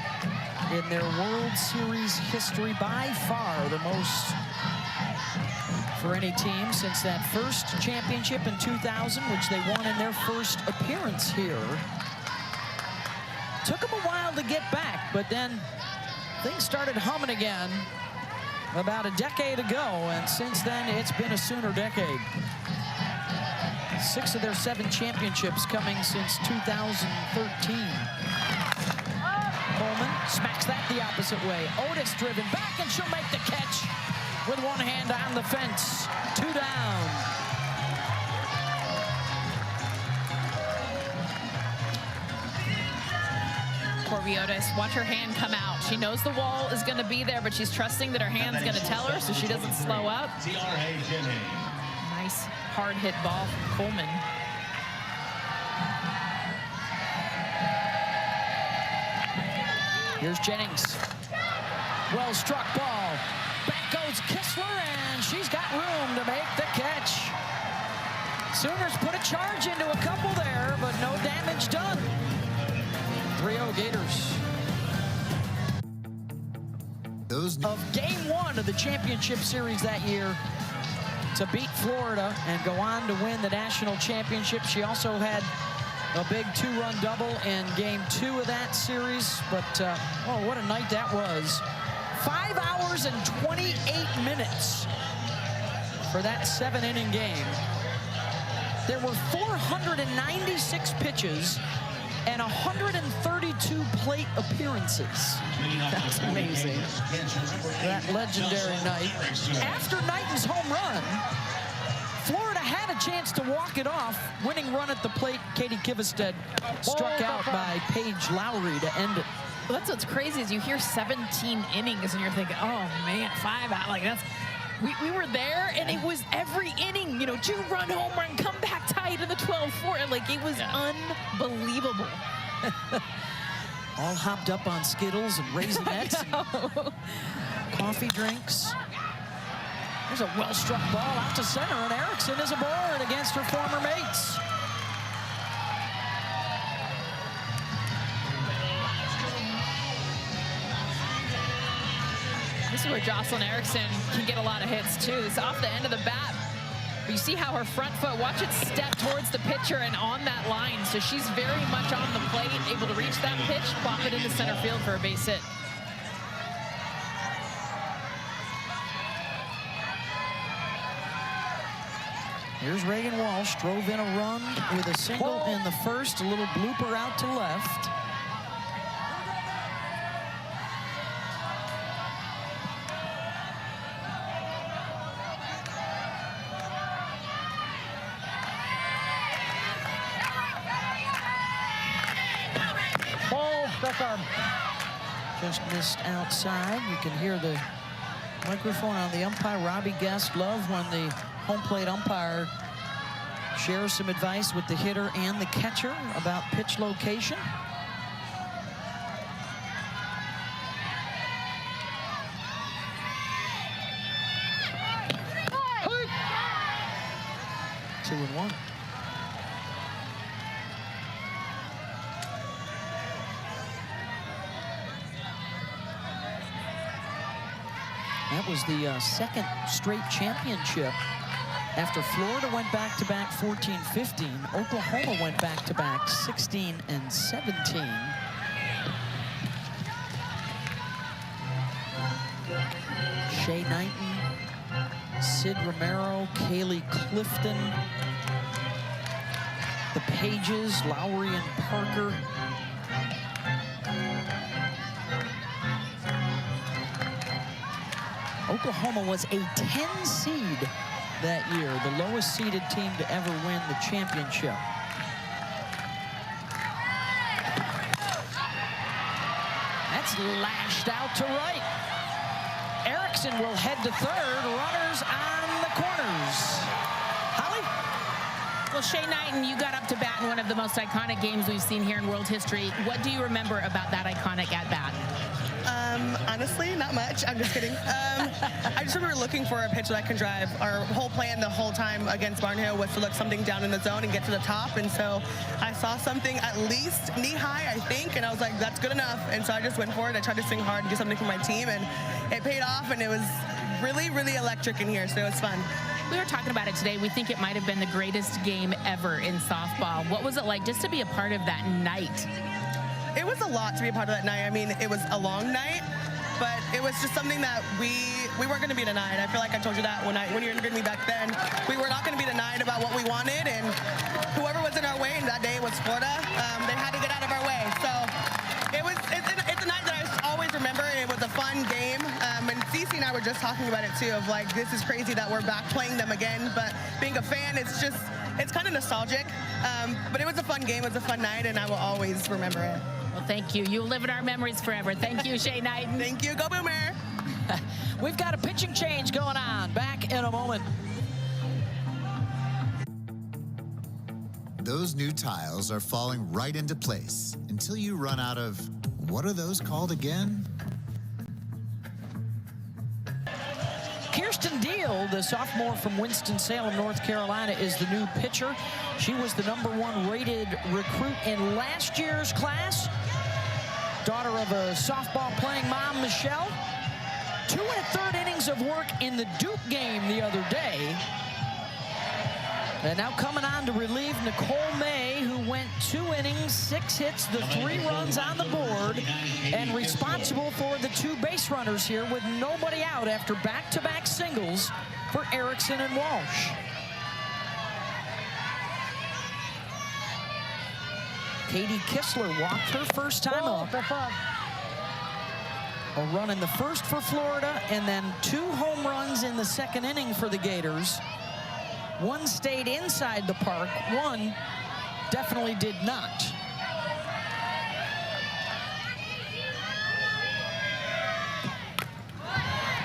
A: in their World Series history, by far the most for any team since that first championship in 2000, which they won in their first appearance here. Took them a while to get back, but then things started humming again about a decade ago, and since then it's been a Sooner decade. 6 of their 7 championships coming since 2013. Coleman smacks that the opposite way. Otis driven back, and she'll make the catch with one hand on the fence. 2 down.
C: Corby Otis, watch her hand come out. She knows the wall is going to be there, but she's trusting that her hand's going to tell her so she doesn't slow up. Nice hard hit ball from Coleman.
A: Here's Jennings. Well struck ball. Back goes Kistler, and she's got room to make the catch. Sooners put a charge into a couple there, but no damage done. 3-0 Gators. Of game one of the championship series that year to beat Florida and go on to win the national championship. She also had a big 2-run double in game 2 of that series, but oh, what a night that was. 5 hours and 28 minutes for that 7-inning game. There were 496 pitches and 132 plate appearances. That's amazing. That legendary night. After Knighton's home run, Florida had a chance to walk it off. Winning run at the plate, Katie Kivestead struck out by Paige Lowry to end it.
C: Well, that's what's crazy is you hear 17 innings and you're thinking, oh man, 5 out. Like that's, we were there and it was every inning, you know, 2-run home run, come back tied in the 12-4. Like it was unbelievable.
A: All hopped up on Skittles and Raisinets and coffee drinks. There's a well-struck ball out to center, and Erickson is aboard against her former mates.
C: This is where Jocelyn Erickson can get a lot of hits too. It's off the end of the bat. But you see how her front foot, watch it step towards the pitcher and on that line. So she's very much on the plate, able to reach that pitch, pop it into center field for a base hit.
A: Here's Reagan Walsh, drove in a run with a single in the first, a little blooper out to left. Just missed outside. You can hear the microphone on the umpire. Robbie Guest love when the home plate umpire shares some advice with the hitter and the catcher about pitch location. Two and one. That was the second straight championship. After Florida went back-to-back 14-15, Oklahoma went back-to-back 16 and 17. Shea Knighton, Sid Romero, Kaylee Clifton, the Pages, Lowry and Parker. Oklahoma was a 10 seed that year, the lowest seeded team to ever win the championship. That's lashed out to right. Erickson will head to third, runners on the corners. Holly?
G: Well, Shea Knighton, you got up to bat in one of the most iconic games we've seen here in world history. What do you remember about that iconic at-bat?
I: Honestly, not much. I'm just kidding. I just remember looking for a pitch that I can drive. Our whole plan the whole time against Barnhill was to look something down in the zone and get to the top. And so I saw something at least knee-high, I think, and I was like, that's good enough. And so I just went for it. I tried to swing hard and do something for my team, and it paid off, and it was really, really electric in here, so it was fun.
G: We were talking about it today. We think it might have been the greatest game ever in softball. What was it like just to be a part of that night?
I: It was a lot to be a part of that night. I mean, it was a long night, but it was just something that we weren't going to be denied. I feel like I told you that when you interviewed me back then. We were not going to be denied about what we wanted, and whoever was in our way, and that day was Florida, they had to get out of our way. So it's a night that I always remember, and it was a fun game. And Cece and I were just talking about it too, of like, this is crazy that we're back playing them again. But being a fan, it's kind of nostalgic. But it was a fun game, it was a fun night, and I will always remember it.
G: Well, thank you. You'll live in our memories forever. Thank you, Shea Knighton.
I: Thank you. Go Boomer.
A: We've got a pitching change going on. Back in a moment.
J: Those new tiles are falling right into place until you run out of, what are those called again?
A: Kirsten Deal, the sophomore from Winston-Salem, North Carolina, is the new pitcher. She was the #1 rated recruit in last year's class. Daughter of a softball-playing mom, Michelle. 2 1/3 innings of work in the Duke game the other day. And now coming on to relieve Nicole May, who went 2 innings, 6 hits, the 3 runs on the board, and responsible for the 2 base runners here with nobody out after back-to-back singles for Erickson and Walsh. Katie Kistler walked her first time up. A run in the first for Florida, and then 2 home runs in the second inning for the Gators. 1 stayed inside the park, 1 definitely did not.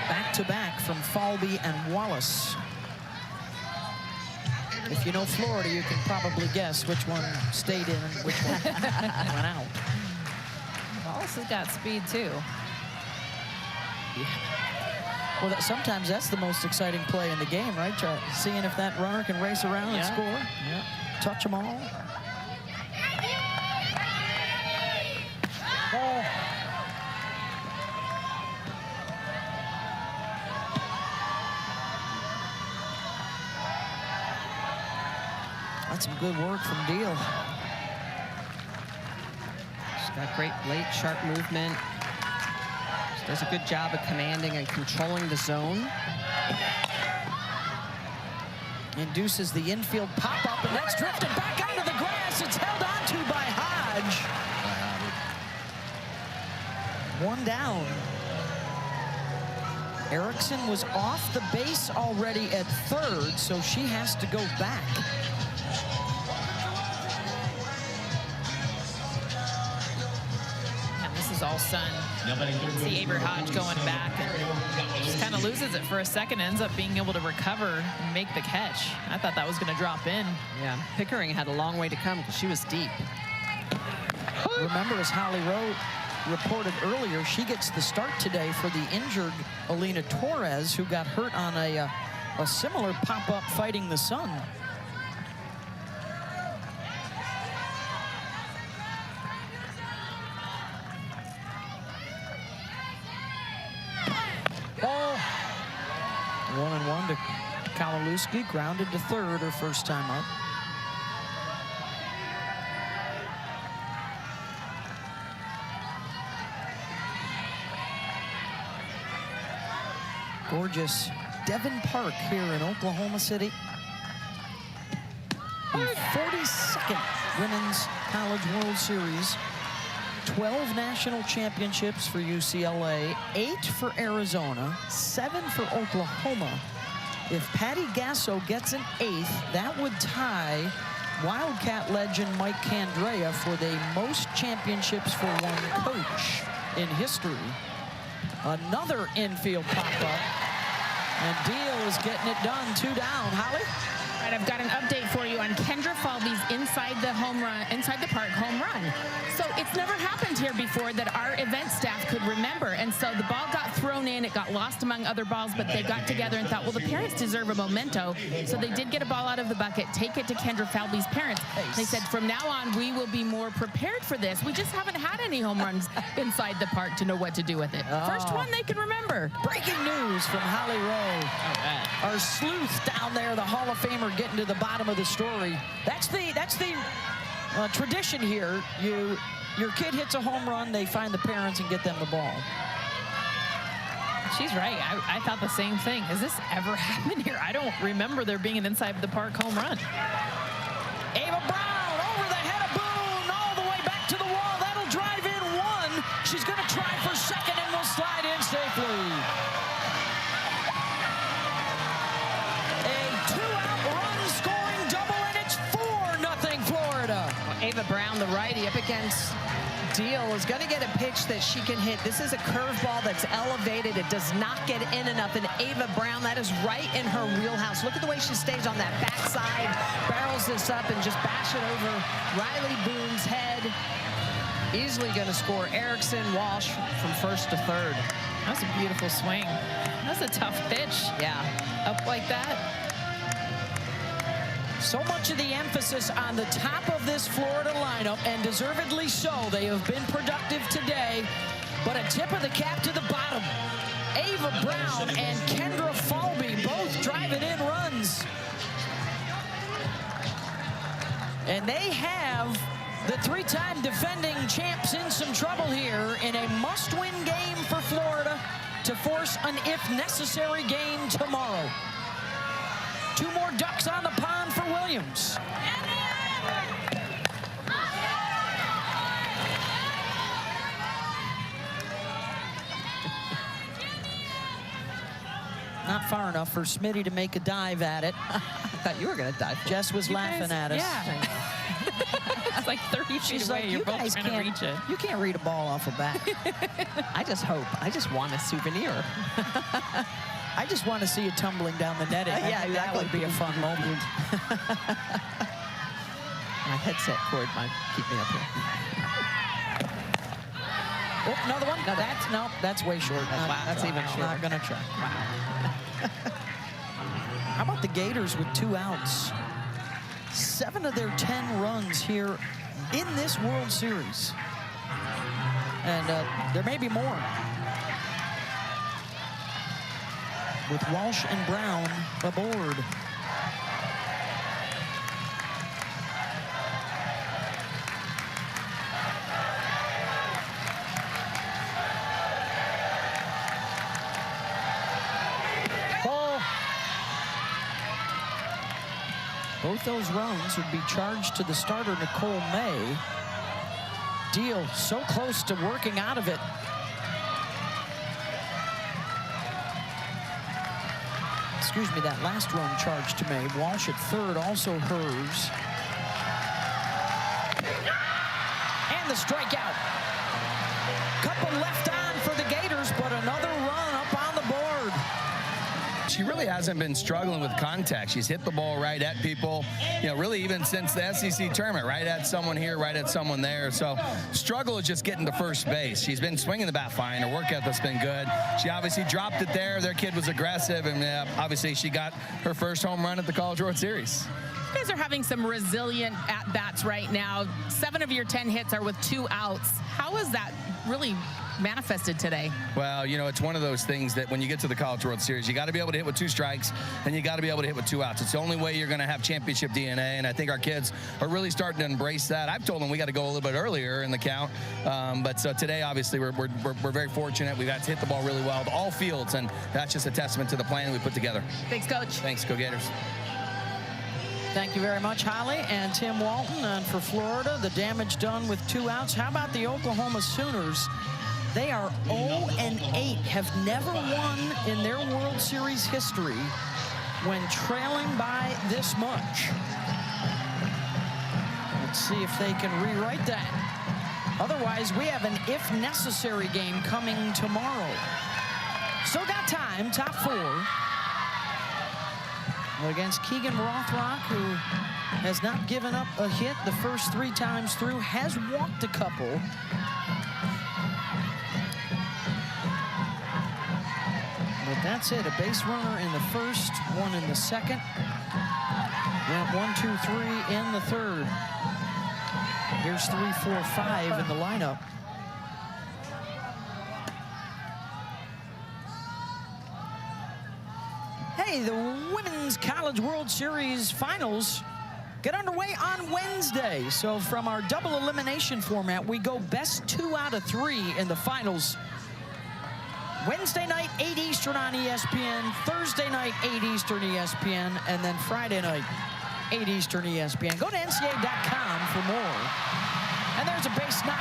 A: Back-to-back from Falby and Wallace. If you know Florida, you can probably guess which one stayed in and which one went out.
D: Wallace has got speed, too.
A: Yeah. Well, sometimes that's the most exciting play in the game, right? Seeing if that runner can race around and score. Yeah. Touch them all. Oh. That's some good work from Deal.
D: She's got great late, sharp movement. She does a good job of commanding and controlling the zone.
A: Induces the infield pop-up, and that's drifted back onto the grass. It's held onto by Hodge. 1 down. Erickson was off the base already at third, so she has to go back.
C: And this is all sun. See Avery Hodge going back and just kind of loses it for a second, ends up being able to recover and make the catch. I thought that was going to drop in.
D: Yeah, Pickering had a long way to come because she was deep.
A: Remember, as Holly Rowe reported earlier, she gets the start today for the injured Alina Torres, who got hurt on a similar pop-up fighting the sun. Oh. 1-1 to Kowalewski, grounded to third her first time up. Gorgeous Devon Park here in Oklahoma City. The 42nd Women's College World Series. 12 national championships for UCLA, 8 for Arizona, 7 for Oklahoma. If Patty Gasso gets an 8th, that would tie Wildcat legend Mike Candrea for the most championships for one coach in history. Another infield pop-up, and Deal is getting it done. 2 down. Holly?
G: All right, I've got an update for you on Kendra Falvey's inside the park home run. So it's never happened here before that our event staff could remember. And so the ball got thrown in, it got lost among other balls, but they got together and thought, well, the parents deserve a memento. So they did get a ball out of the bucket, take it to Kendra Falvey's parents. They said, from now on, we will be more prepared for this. We just haven't had any home runs inside the park to know what to do with it. First one they can remember.
A: Breaking news from Holly Rowe. Our sleuth down there, the Hall of Famer, getting to the bottom of the story. That's the tradition here. Your kid hits a home run, they find the parents and get them the ball.
C: She's right. I thought the same thing. Has this ever happened here? I don't remember there being an inside the park home run.
A: Ava Brown over the head of Boone, all the way back to the wall. That'll drive in 1. She's going to try for second and will slide in safely. A 2-out run scoring double, and it's 4-0 Florida.
D: Ava Brown, the righty, up against Deal, is going to get a pitch that she can hit. This is a curveball that's elevated. It does not get in enough. And Ava Brown, that is right in her wheelhouse. Look at the way she stays on that backside, barrels this up, and just bash it over Riley Boone's head. Easily going to score Erickson, Walsh from first to third.
C: That's a beautiful swing. That's a tough pitch.
D: Yeah.
C: Up like that.
A: So much of the emphasis on the top of this Florida lineup, and deservedly so. They have been productive today, but a tip of the cap to the bottom. Ava Brown and Kendra Falby both driving in runs. And they have the three-time defending champs in some trouble here in a must-win game for Florida to force an if-necessary game tomorrow. 2 more ducks on the pond for Williams. Not far enough for Smitty to make a dive at it.
D: I thought you were going to dive.
A: Jess was laughing at us.
C: Yeah. It's like 30 feet
A: She's
C: away.
A: like,
C: You're
A: you
C: both
A: guys
C: trying to
A: can't,
C: reach it.
A: you can't read a ball off a bat.
D: I just want a souvenir.
A: I just want to see you tumbling down the netting.
D: Yeah,
A: That
D: exactly.
A: would be a fun moment.
D: My headset cord might keep me up here.
A: Oh, another one. That's way short.
D: That's even shorter.
A: Not gonna try. How about the Gators with 2 outs? 7 of their 10 runs here in this World Series, and there may be more. With Walsh and Brown aboard. Both those runs would be charged to the starter, Nicole May. Deal so close to working out of it. Excuse me, that last run charged to May. Walsh at third, also hers. And the strikeout. Couple left on for the Gators, but another run up on the board.
K: She really hasn't been struggling with contact. She's hit the ball right at people, you know, really even since the SEC tournament, right at someone here, right at someone there. So struggle is just getting to first base. She's been swinging the bat fine. Her work ethic's been good. She obviously dropped it there. Their kid was aggressive, and obviously she got her first home run at the College World Series.
G: You guys are having some resilient at-bats right now. 7 of your 10 hits are with 2 outs. How is that really manifested today?
K: Well, you know, it's one of those things that when you get to the College World Series, you got to be able to hit with 2 strikes, and you got to be able to hit with 2 outs. It's the only way you're going to have championship DNA, and I think our kids are really starting to embrace that. I've told them we got to go a little bit earlier in the count, but so today, obviously, we're very fortunate. We got to hit the ball really well to all fields, and that's just a testament to the plan we put together.
G: Thanks, Coach.
K: Thanks, go Gators.
A: Thank you very much, Holly and Tim Walton. And for Florida, the damage done with 2 outs. How about the Oklahoma Sooners? They are 0-8, have never won in their World Series history when trailing by this much. Let's see if they can rewrite that. Otherwise, we have an if-necessary game coming tomorrow. Still got time, top 4. Against Keegan Rothrock, who has not given up a hit the first 3 times through, has walked a couple. But that's it, a base runner in the first, 1 in the second. Went 1, 2, 3 in the third. Here's 3, 4, 5 in the lineup. Hey, the Women's College World Series Finals get underway on Wednesday. So from our double elimination format, we go best 2 out of 3 in the finals. Wednesday night, 8 Eastern on ESPN. Thursday night, 8 Eastern ESPN. And then Friday night, 8 Eastern ESPN. Go to NCAA.com for more. And there's a base knock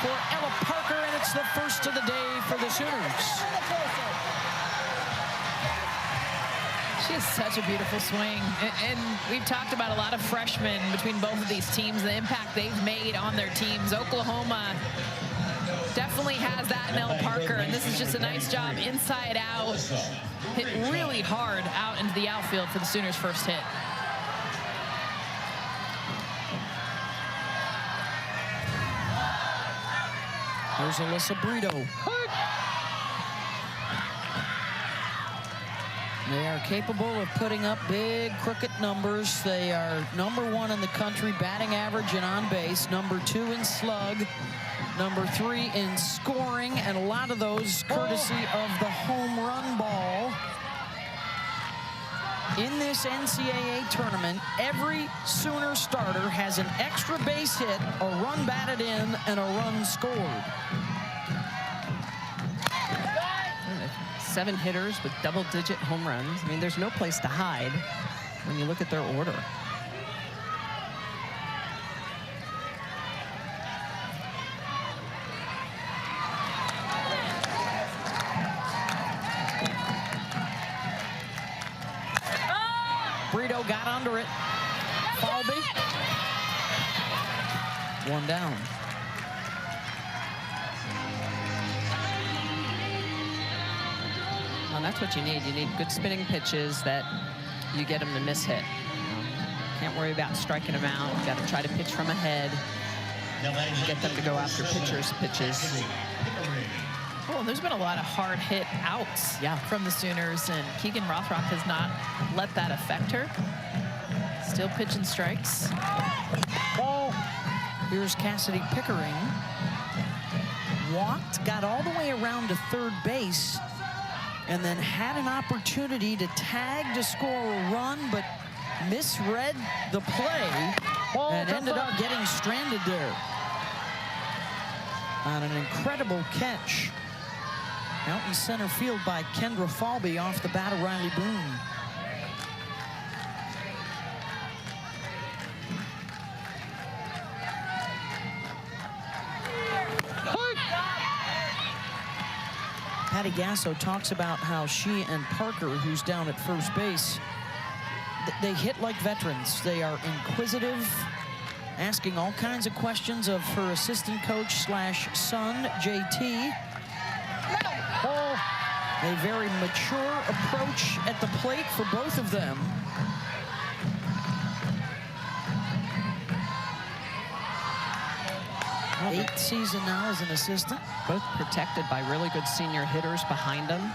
A: for Ella Parker, and it's the first of the day for the Sooners.
C: She has such a beautiful swing. And we've talked about a lot of freshmen between both of these teams, the impact they've made on their teams. Oklahoma definitely has that in Ella Parker, and this is just a nice job inside out. Hit really hard out into the outfield for the Sooners' first hit.
A: Here's Alyssa Brito. They are capable of putting up big, crooked numbers. They are #1 in the country batting average and on base, #2 in slug, #3 in scoring, and a lot of those courtesy of the home run ball. In this NCAA tournament, every Sooner starter has an extra base hit, a run batted in, and a run scored.
D: 7 hitters with double-digit home runs. I mean, there's no place to hide when you look at their order.
A: Brito got under it. Falby. 1 down.
D: Well, that's what you need. You need good spinning pitches that you get them to miss hit. Can't worry about striking them out. You got to try to pitch from ahead. Get them to go after pitchers' pitches.
C: Well, there's been a lot of hard hit outs from the Sooners, and Keegan Rothrock has not let that affect her. Still pitching strikes.
A: Ball. Here's Cassidy Pickering. Walked, got all the way around to third base, and then had an opportunity to tag to score a run, but misread the play and ended up getting stranded there. On an incredible catch out in center field by Kendra Falby off the bat of Riley Boone. Patty Gasso talks about how she and Parker, who's down at first base, they hit like veterans. They are inquisitive, asking all kinds of questions of her assistant coach / son, JT. A very mature approach at the plate for both of them. Eighth season now as an assistant.
D: Both protected by really good senior hitters behind them.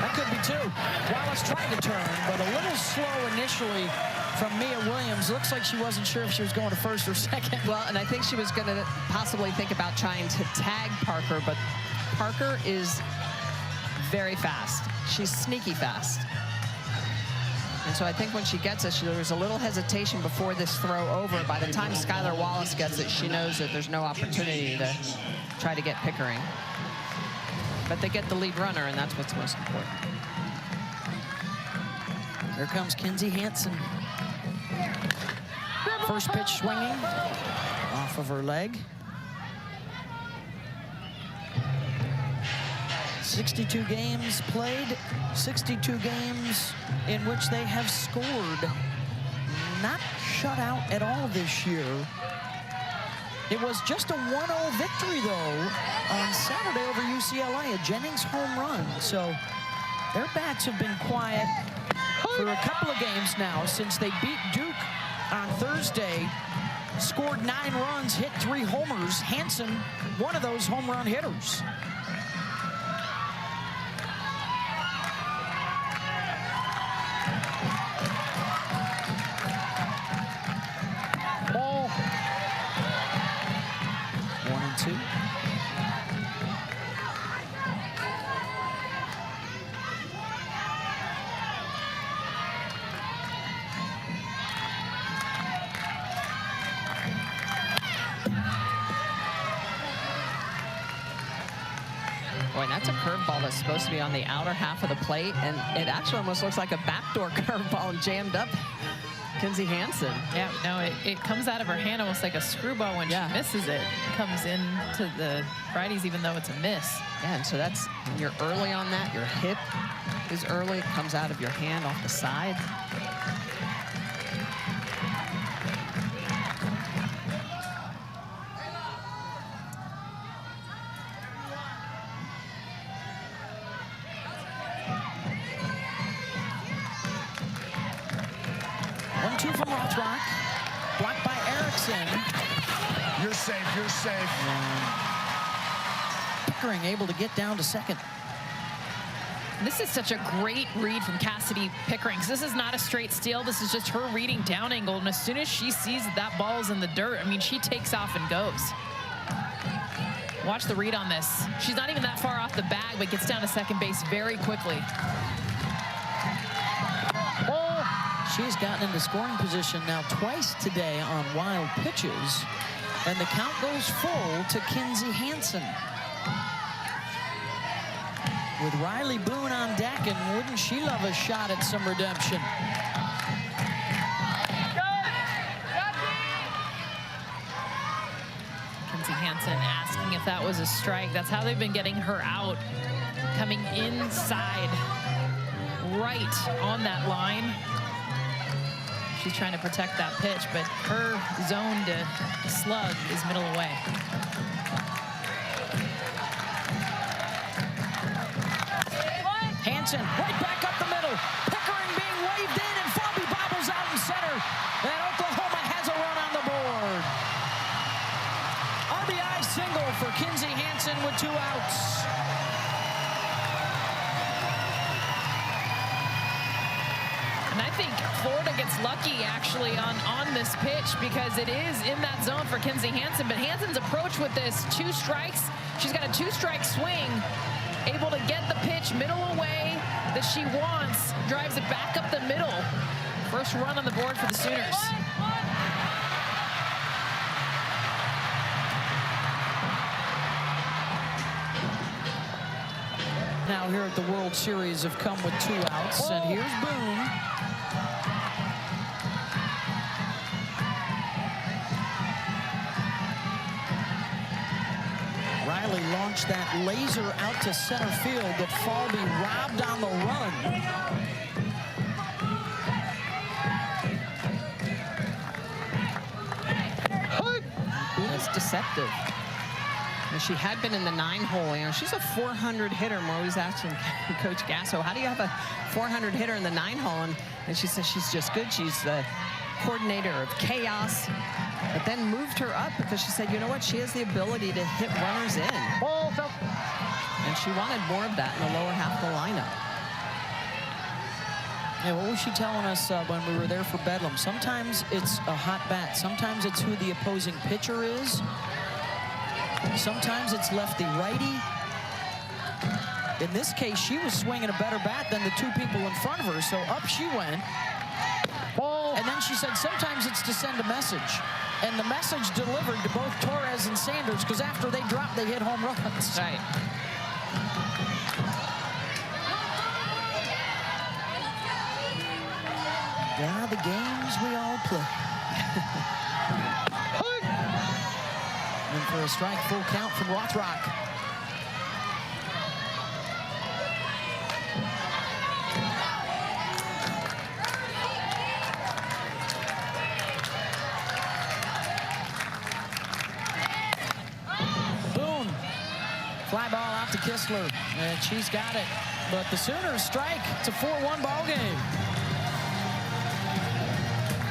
A: That could be 2. Wallace tried to turn, but a little slow initially from Mia Williams. Looks like she wasn't sure if she was going to first or second.
D: Well, and I think she was going to possibly think about trying to tag Parker, but Parker is very fast. She's sneaky fast. And so I think when she gets it, there was a little hesitation before this throw over. By the time Skylar Wallace gets it, she knows that there's no opportunity to try to get Pickering. But they get the lead runner, and that's what's most important.
A: Here comes Kinsey Hansen. First pitch swinging off of her leg. 62 games played, 62 games in which they have scored. Not shut out at all this year. It was just a 1-0 victory, though, on Saturday over UCLA, a Jennings home run. So their bats have been quiet for a couple of games now since they beat Duke on Thursday, scored 9 runs, hit 3 homers. Hansen, one of those home run hitters. Ball. 1-2.
D: Boy, that's a curveball that's supposed to be on the outer half of the plate, and it actually almost looks like a backdoor curveball jammed up Kinsey Hansen.
C: Yeah, no, it comes out of her hand almost like a screwball when she misses it. It comes into the righties even though it's a miss.
D: Yeah, and so that's, when you're early on that, your hip is early, it comes out of your hand off the side.
A: From Rothrock, blocked by Erickson.
B: You're safe, you're safe.
A: Pickering able to get down to second.
C: This is such a great read from Cassidy Pickering. This is not a straight steal. This is just her reading down angle. And as soon as she sees that ball's in the dirt, I mean, she takes off and goes. Watch the read on this. She's not even that far off the bag, but gets down to second base very quickly.
A: She's gotten into scoring position now twice today on wild pitches. And the count goes full to Kinsey Hansen. With Riley Boone on deck, and wouldn't she love a shot at some redemption?
C: Kinsey Hansen asking if that was a strike. That's how they've been getting her out. Coming inside, right on that line. She's trying to protect that pitch, but her zone to slug is middle away.
A: Hansen right back up the middle. Pickering being waved in, and Falby bobbles out in center. And Oklahoma has a run on the board. RBI single for Kinsey Hansen with 2 outs.
C: And I think Florida gets lucky actually on this pitch because it is in that zone for Kinsey Hansen. But Hansen's approach with this 2 strikes, she's got a 2-strike swing, able to get the pitch middle away that she wants, drives it back up the middle. First run on the board for the Sooners.
A: Now here at the World Series have come with 2 outs, and here's Boone. Riley launched that laser out to center field, but Falby robbed on the run.
D: That's deceptive. And she had been in the 9-hole. You know, she's a 400 hitter. I'm always asking Coach Gasso, how do you have a 400 hitter in the 9-hole? And she says she's just good. She's the coordinator of chaos. But then moved her up because she said, you know what? She has the ability to hit runners in. And she wanted more of that in the lower half of the lineup.
A: Yeah, what was she telling us when we were there for Bedlam? Sometimes it's a hot bat. Sometimes it's who the opposing pitcher is. Sometimes it's lefty-righty. In this case, she was swinging a better bat than the 2 people in front of her, so up she went. And then she said sometimes it's to send a message. And the message delivered to both Torres and Sanders, because after they dropped, they hit home runs.
C: Right.
A: Yeah, the games we all play. And for a strike, full count from Rothrock. Boone, fly ball out to Kistler, and she's got it. But the Sooners strike. It's a 4-1 ball game.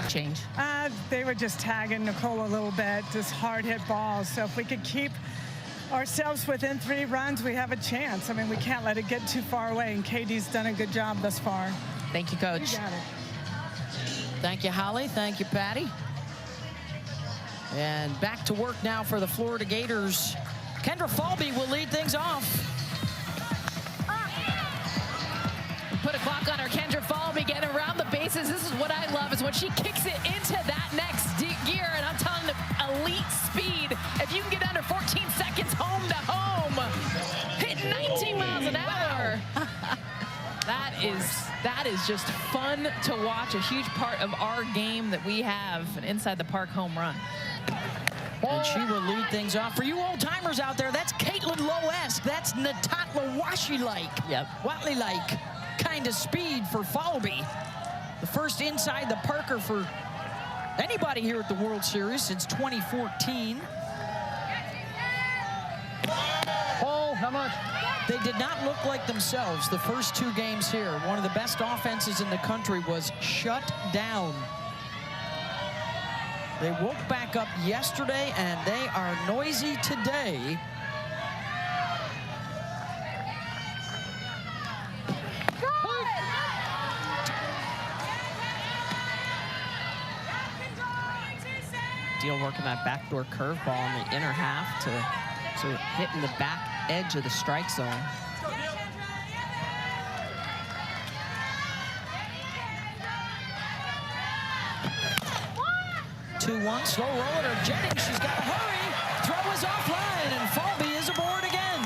C: Change.
L: They were just tagging Nicole a little bit, just hard hit balls. So if we could keep ourselves within 3 runs, we have a chance. I mean, we can't let it get too far away, and KD's done a good job thus far.
C: Thank you, Coach.
L: You got it.
A: Thank you, Holly. Thank you, Patty. And back to work now for the Florida Gators. Kendra Falby will lead things off.
C: Put a clock on her. Kendra Falby getting around the bases. This is what I love, is when she kicks it into that next gear. And I'm telling you, elite speed. If you can get under 14 seconds home to home, hitting 19 miles an hour. That is just fun to watch. A huge part of our game that we have, an inside the park home run.
A: And she will lead things off. For you old-timers out there, that's Caitlin Lowe-esque. That's Natatla Washi-like.
C: Yep.
A: Watley-like kind of speed for Falby. The first inside the parker for anybody here at the World Series since 2014.
M: Paul, how much?
A: They did not look like themselves the first 2 games here. One of the best offenses in the country was shut down. They woke back up yesterday, and they are noisy today.
D: Deal working that backdoor curveball in the inner half to sort of hitting the back edge of the strike zone.
A: 2-1, slow roller to Jennings. She's got to hurry. Throw is offline, and Falby is aboard again.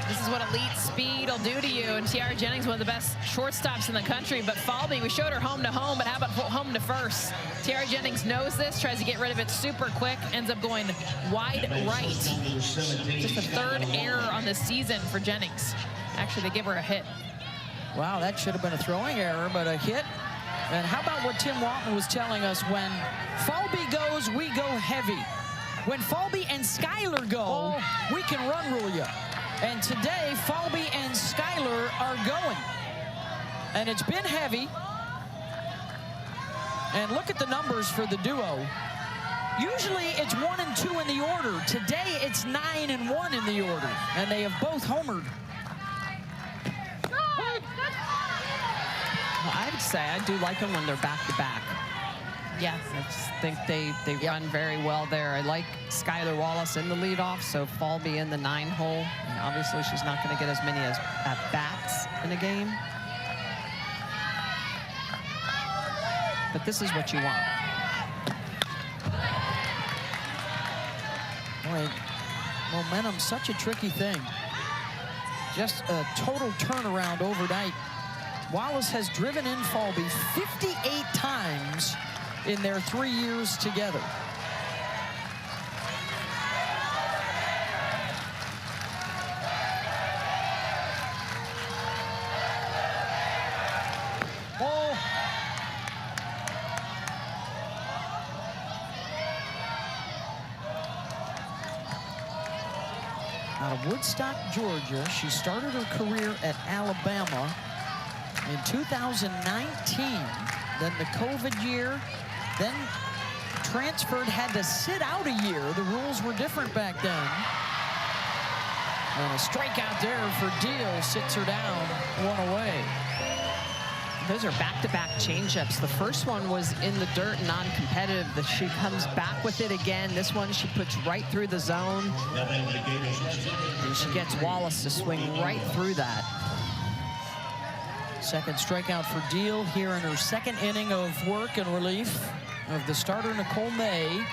C: This is what elite speed will do to you. And Tiara Jennings, one of the best shortstops in the country. But Falby, we showed her home to home, but how about home to first? Tiara Jennings knows this, tries to get rid of it super quick, ends up going wide right. Just the third error on the season for Jennings. Actually, they give her a hit.
A: Wow, that should have been a throwing error, but a hit. And how about what Tim Walton was telling us? When Falby goes, we go heavy. When Falby and Skyler go, we can run rule you. And today, Falby and Skyler are going. And it's been heavy. And look at the numbers for the duo. Usually it's 1 and 2 in the order. Today it's 9 and 1 in the order. And they have both homered.
D: Well, I would say I do like them when they're back-to-back.
C: Yes.
D: I just think they run very well there. I like Skyler Wallace in the leadoff, so Falby in the 9-hole. And obviously, she's not going to get as many at-bats in a game. But this is what you want.
A: Boy, momentum's such a tricky thing. Just a total turnaround overnight. Wallace has driven in Falby 58 times in their 3 years together. Out of Woodstock, Georgia, she started her career at Alabama in 2019. Then the COVID year, then transferred, had to sit out a year. The rules were different back then. And a strikeout there for Deal, sits her down, 1 away.
D: Those are back-to-back changeups. The first one was in the dirt, non-competitive. She comes back with it again. This one she puts right through the zone. And she gets Wallace to swing right through that.
A: Second strikeout for Deal here in her second inning of work and relief of the starter, Nicole May.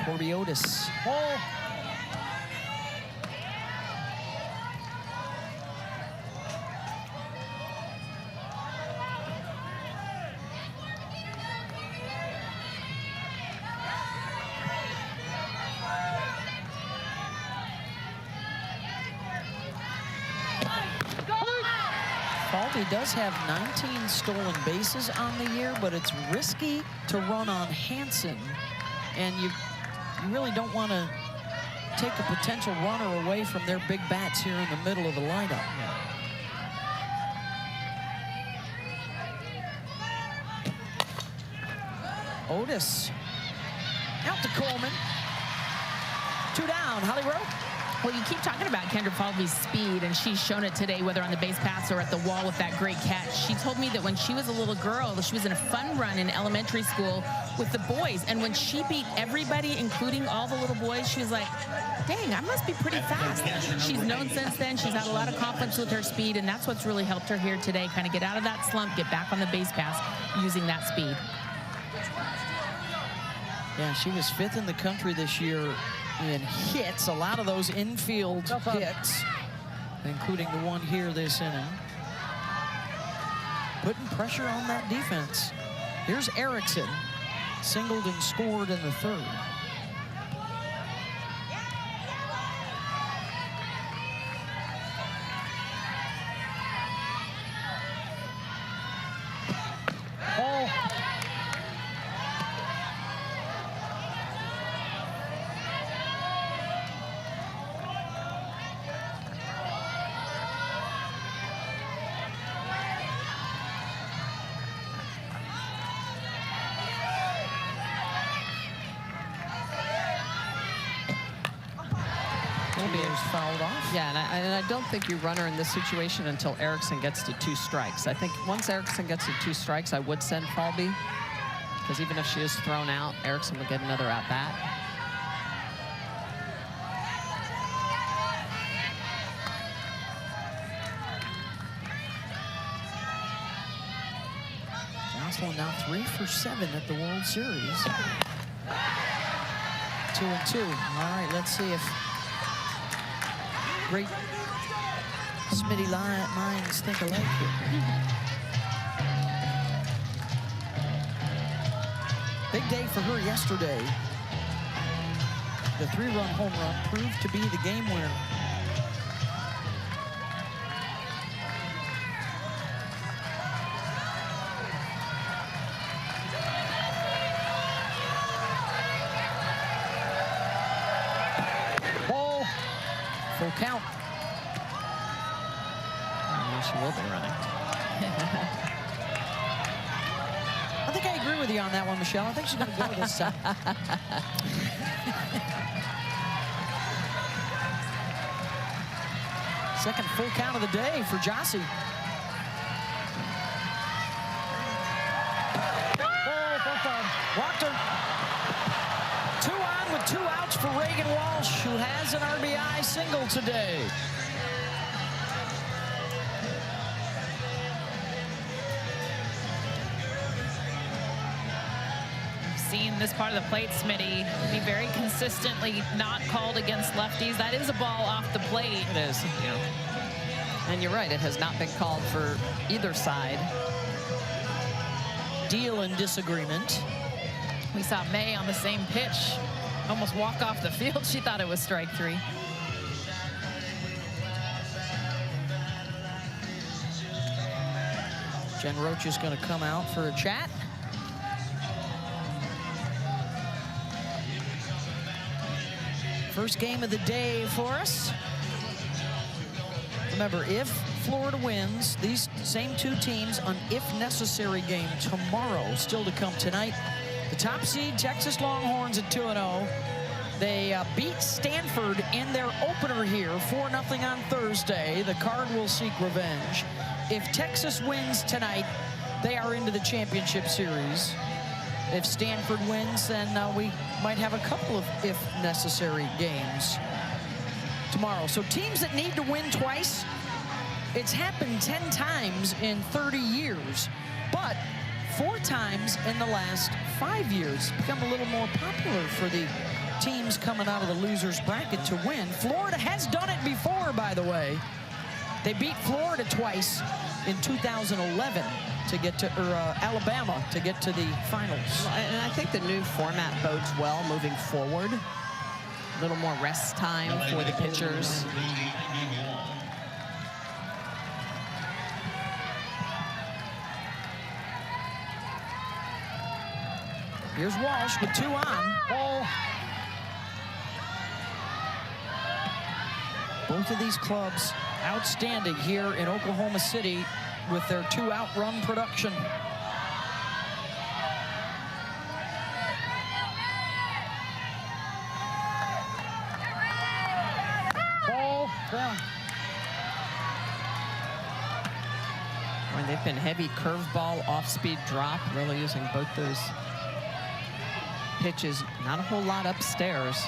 A: Corby Otis. Falby does have 19 stolen bases on the year, but it's risky to run on Hansen, and you really don't want to take a potential runner away from their big bats here in the middle of the lineup. Otis out to Coleman. 2 down, Holly Rowe.
G: Well, you keep talking about Kendra Falvey's speed, and she's shown it today, whether on the base paths or at the wall with that great catch. She told me that when she was a little girl, she was in a fun run in elementary school with the boys, and when she beat everybody, including all the little boys, she was like, dang, I must be pretty fast. She's known since then. She's had a lot of confidence with her speed, and that's what's really helped her here today, kind of get out of that slump, get back on the base paths using that speed.
A: Yeah, she was 5th in the country this year in hits, a lot of those infield hits, including the one here this inning. Putting pressure on that defense. Here's Erickson, singled and scored in the 3rd.
D: Falby
A: is fouled off.
D: Yeah, and I don't think you run her in this situation until Erickson gets to 2 strikes. I think once Erickson gets to 2 strikes, I would send Falby, because even if she is thrown out, Erickson would get another at-bat.
A: Jocelyn now 3 for 7 at the World Series. 2 and 2. All right, let's see if great Smitty minds think alike here. Big day for her yesterday. The 3-run home run proved to be the game winner. Full count.
D: She will be running.
A: I think I agree with you on that one, Michelle. I think she's going to go this time. Second full count of the day for Jossie. Walked her. 2 on with 2 outs for Reagan Walsh, who has an RBI single today.
C: Seen this part of the plate, Smitty, be very consistently not called against lefties. That is a ball off the plate.
D: It is, yeah. And you're right, it has not been called for either side.
A: Deal in disagreement.
C: We saw May on the same pitch almost walk off the field. She thought it was strike 3.
A: Jen Roach is going to come out for a chat. First game of the day for us. Remember, if Florida wins, these same 2 teams, an if-necessary game tomorrow, still to come tonight. The top seed, Texas Longhorns at 2-0. They beat Stanford in their opener here, 4-0 on Thursday. The Card will seek revenge. If Texas wins tonight, they are into the championship series. If Stanford wins, then we might have a couple of if-necessary games tomorrow. So teams that need to win twice, it's happened 10 times in 30 years, but 4 times in the last 5 years. It's become a little more popular for the teams coming out of the losers bracket to win. Florida has done it before, by the way. They beat Florida twice in 2011 to get to, Alabama to get to the finals.
D: Well, and I think the new format bodes well moving forward. A little more rest time for the pitchers.
A: Here's Walsh with 2 on. Both of these clubs outstanding here in Oklahoma City with their 2-out run production.
M: Ball down.
D: When they've been heavy curveball, off-speed drop, really using both those pitches. Not a whole lot upstairs.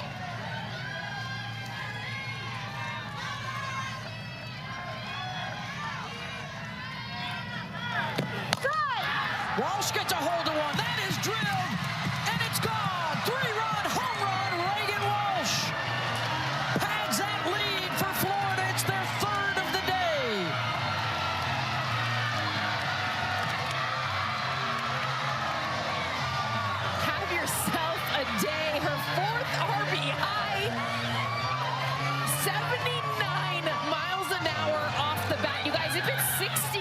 A: Walsh gets a hold of one. That is drilled, and it's gone. 3-run home run, Reagan Walsh. Pads that lead for Florida. It's their 3rd of the day.
C: Have yourself a day. Her 4th RBI. 79 miles an hour off the bat. You guys, if it's 68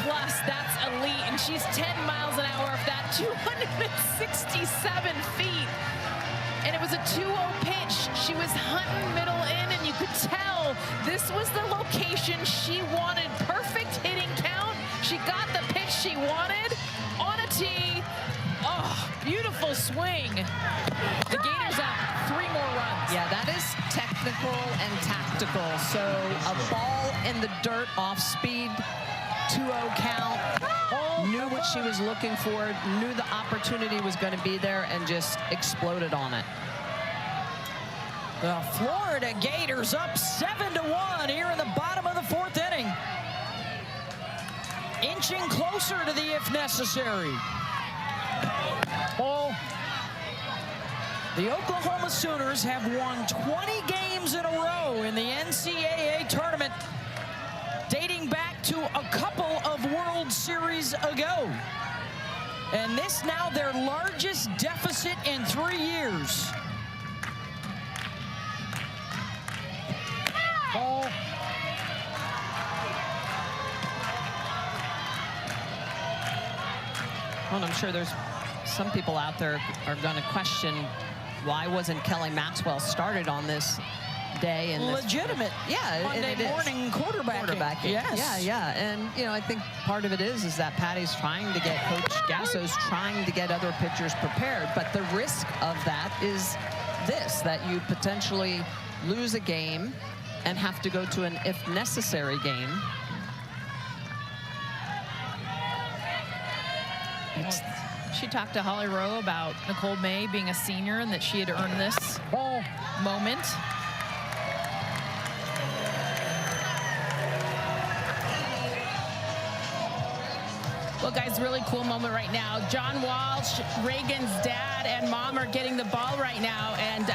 C: plus, that's elite. And she's 10 miles an hour off that, 267 feet. And it was a 2-0 pitch. She was hunting middle in, and you could tell this was the location she wanted. Perfect hitting count. She got the pitch she wanted on a tee. Oh, beautiful swing. The Gators up 3 more runs.
D: Yeah, that is technical and tactical. So a ball in the dirt off speed, 2-0 count. Knew what she was looking for, knew the opportunity was going to be there, and just exploded on it.
A: The Florida Gators up 7-1 here in the bottom of the 4th inning. Inching closer to the if necessary.
M: Ball.
A: The Oklahoma Sooners have won 20 games in a row in the NCAA tournament, dating back to a couple of World Series ago. And this now their largest deficit in 3 years.
M: Ball.
D: Well, I'm sure there's some people out there are going to question why wasn't Kelly Maxwell started on this day? And
A: legitimate,
D: yeah,
A: Monday morning quarterbacking. Yes.
D: Yeah. And you know, I think part of it is that Patty's trying to get Coach Gasso's trying to get other pitchers prepared, but the risk of that is this: that you potentially lose a game and have to go to an if necessary game.
C: She talked to Holly Rowe about Nicole May being a senior and that she had earned this moment.
G: Well, guys, really cool moment right now. John Walsh, Reagan's dad, and mom are getting the ball right now. And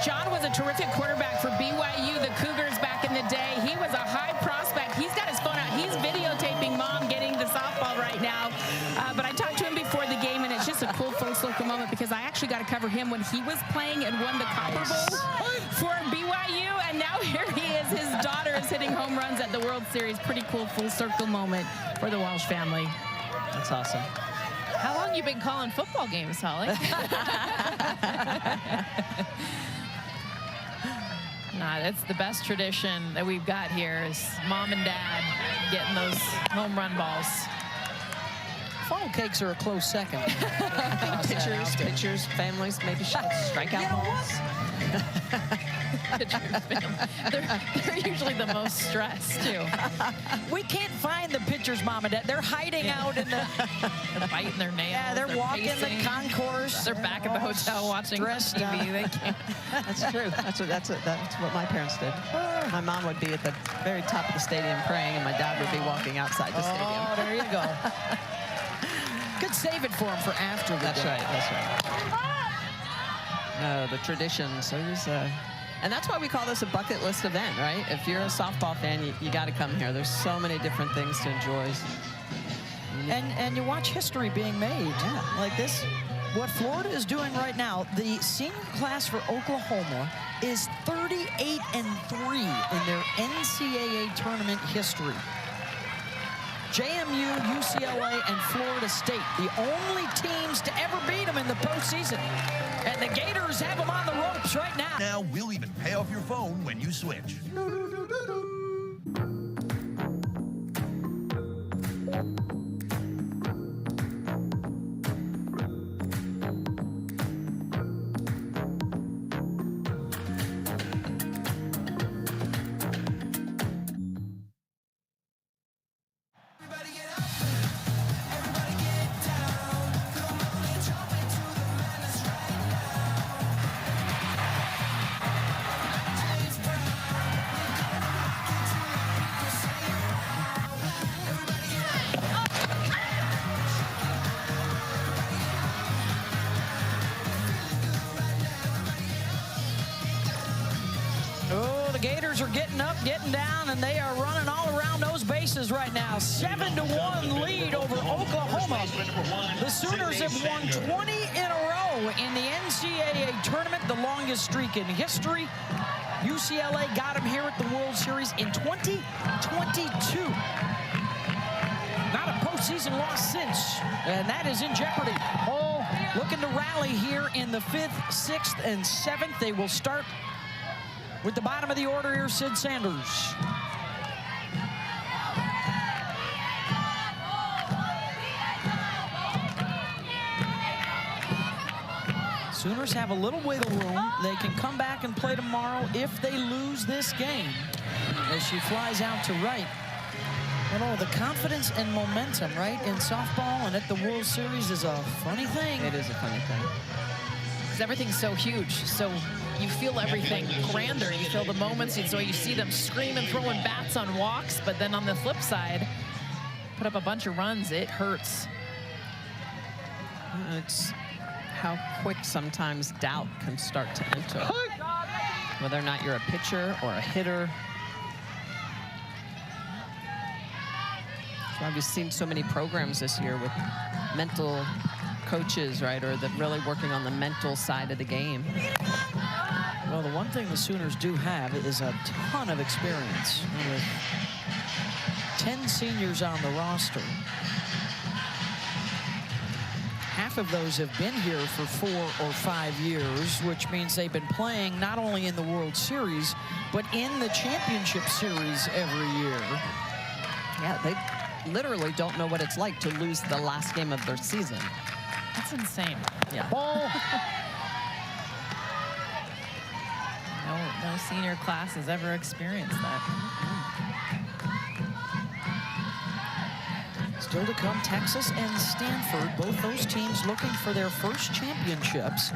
G: John was a terrific quarterback for BYU, the Cougars, back in the day. He was a high prospect. He's got his phone out. He's videotaping mom getting the softball right now. But I talked to him before the game, and it's just a cool full circle moment because I actually got to cover him when he was playing and won the Copper Bowl for BYU. And now here he is. His daughter is hitting home runs at the World Series. Pretty cool full circle moment for the Walsh family.
D: That's awesome.
C: How long you been calling football games, Holly? Nah, that's the best tradition that we've got here is mom and dad getting those home run balls.
A: Funnel cakes are a close second.
D: I think pitchers, families, maybe strikeout balls.
C: They're usually the most stressed, too.
A: We can't find the pitchers, mom and dad. They're hiding out in the...
C: They're biting their nails.
A: Yeah, they're walking
C: pacing.
A: the concourse.
C: They're back at the hotel watching TV. They can't.
D: That's true. That's what my parents did. My mom would be at the very top of the stadium praying, and my dad would be walking outside the stadium.
A: Oh, there you go. Could save it for him for after the
D: That's
A: day.
D: right. That's right. The traditions. There's and that's why we call this a bucket list event, right? If you're a softball fan, you got to come here. There's so many different things to enjoy.
A: And you watch history being made.
D: Yeah.
A: Like this, what Florida is doing right now, the senior class for Oklahoma is 38-3 in their NCAA tournament history. JMU, UCLA, and Florida State, the only teams to ever beat them in the postseason. And the Gators have them on the ropes right now.
B: Now we'll even pay off your phone when you switch.
A: Gators are getting up, getting down, and they are running all around those bases right now. 7-1 lead over Oklahoma. The Sooners have won 20 in a row in the NCAA tournament, the longest streak in history. UCLA got them here at the World Series in 2022. Not a postseason loss since, and that is in jeopardy. Oh, looking to rally here in the 5th, 6th, and 7th. They will start with the bottom of the order here, Sid Sanders. Sooners have a little wiggle room. They can come back and play tomorrow if they lose this game. As she flies out to right. But oh, the confidence and momentum, right, in softball and at the World Series is a funny thing.
D: It is a funny thing.
C: Because everything's so huge, so you feel everything grander. You feel the moments, and so you see them screaming, throwing bats on walks, but then on the flip side, put up a bunch of runs, it hurts.
D: It's how quick sometimes doubt can start to enter. Whether or not you're a pitcher or a hitter. So I've just seen so many programs this year with mental coaches, right, or that really working on the mental side of the game.
A: Well, the one thing the Sooners do have is a ton of experience with 10 seniors on the roster. Half of those have been here for 4 or 5 years, which means they've been playing not only in the World Series, but in the Championship Series every year.
D: Yeah, they literally don't know what it's like to lose the last game of their season.
C: That's insane.
D: Yeah.
A: Ball.
C: No senior class has ever experienced that.
A: Still to come, Texas and Stanford, both those teams looking for their first championships.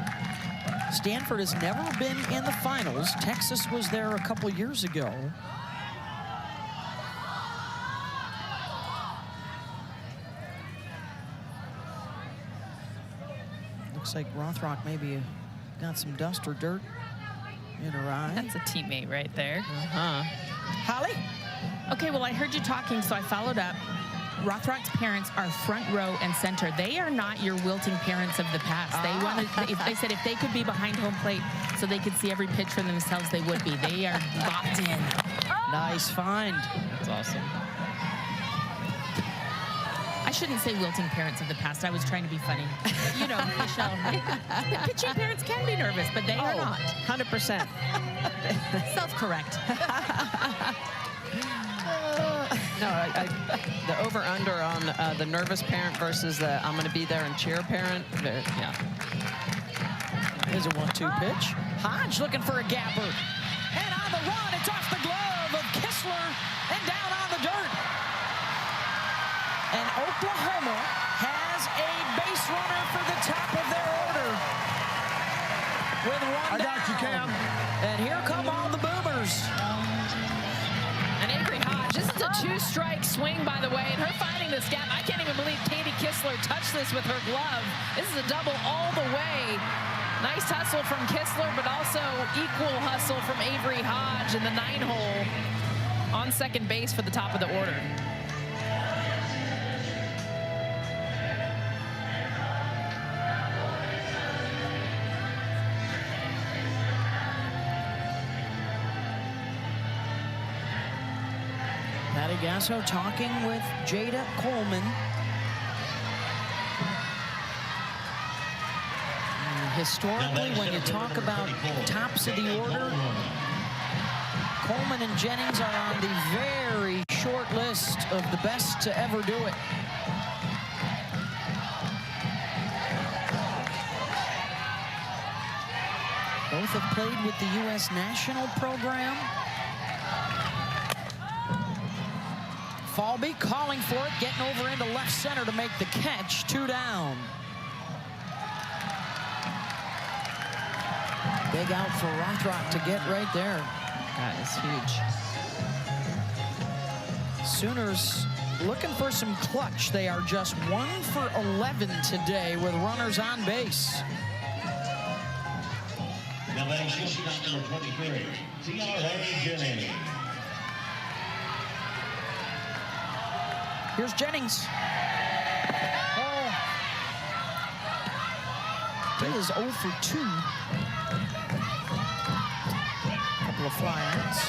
A: Stanford has never been in the finals. Texas was there a couple years ago. Looks like Rothrock maybe got some dust or dirt in her eye.
C: That's a teammate right there.
A: Holly?
G: Okay, well, I heard you talking, so I followed up. Rothrock's parents are front row and center. They are not your wilting parents of the past. They wanted. They said if they could be behind home plate so they could see every pitch for themselves, they would be. They are locked in.
A: Nice find.
D: That's awesome.
G: I shouldn't say wilting parents of the past. I was trying to be funny. You know, Michelle. Pitching parents can be nervous, but they are not.
D: 100%.
G: Self-correct.
D: No, the over-under on the nervous parent versus the I'm going to be there and cheer parent. Yeah.
A: Here's a 1-2 pitch. Hodge looking for a gapper. And on the run, it's off the glove of Kistler and down on the dirt. And Oklahoma has a base runner for the top of their order. With one down.
M: I got you, Cam.
A: And here come all the boomers.
C: And Avery Hodge, this is a 2-strike swing, by the way, and her finding this gap. I can't even believe Katie Kistler touched this with her glove. This is a double all the way. Nice hustle from Kistler, but also equal hustle from Avery Hodge in the 9-hole on second base for the top of the order.
A: Patty Gasso talking with Jada Coleman. Historically, when you talk about tops of the order, Coleman and Jennings are on the very short list of the best to ever do it. Both have played with the U.S. national program. Falby calling for it, getting over into left center to make the catch. 2 down. Big out for Rothrock to get right there.
D: That is huge.
A: Sooners looking for some clutch. They are just 1 for 11 today with runners on base.
N: Now batting shortstop number 23, T.R.A. Jennings.
A: Here's Jennings. Oh. He is 0 for 2. Couple of fly-outs.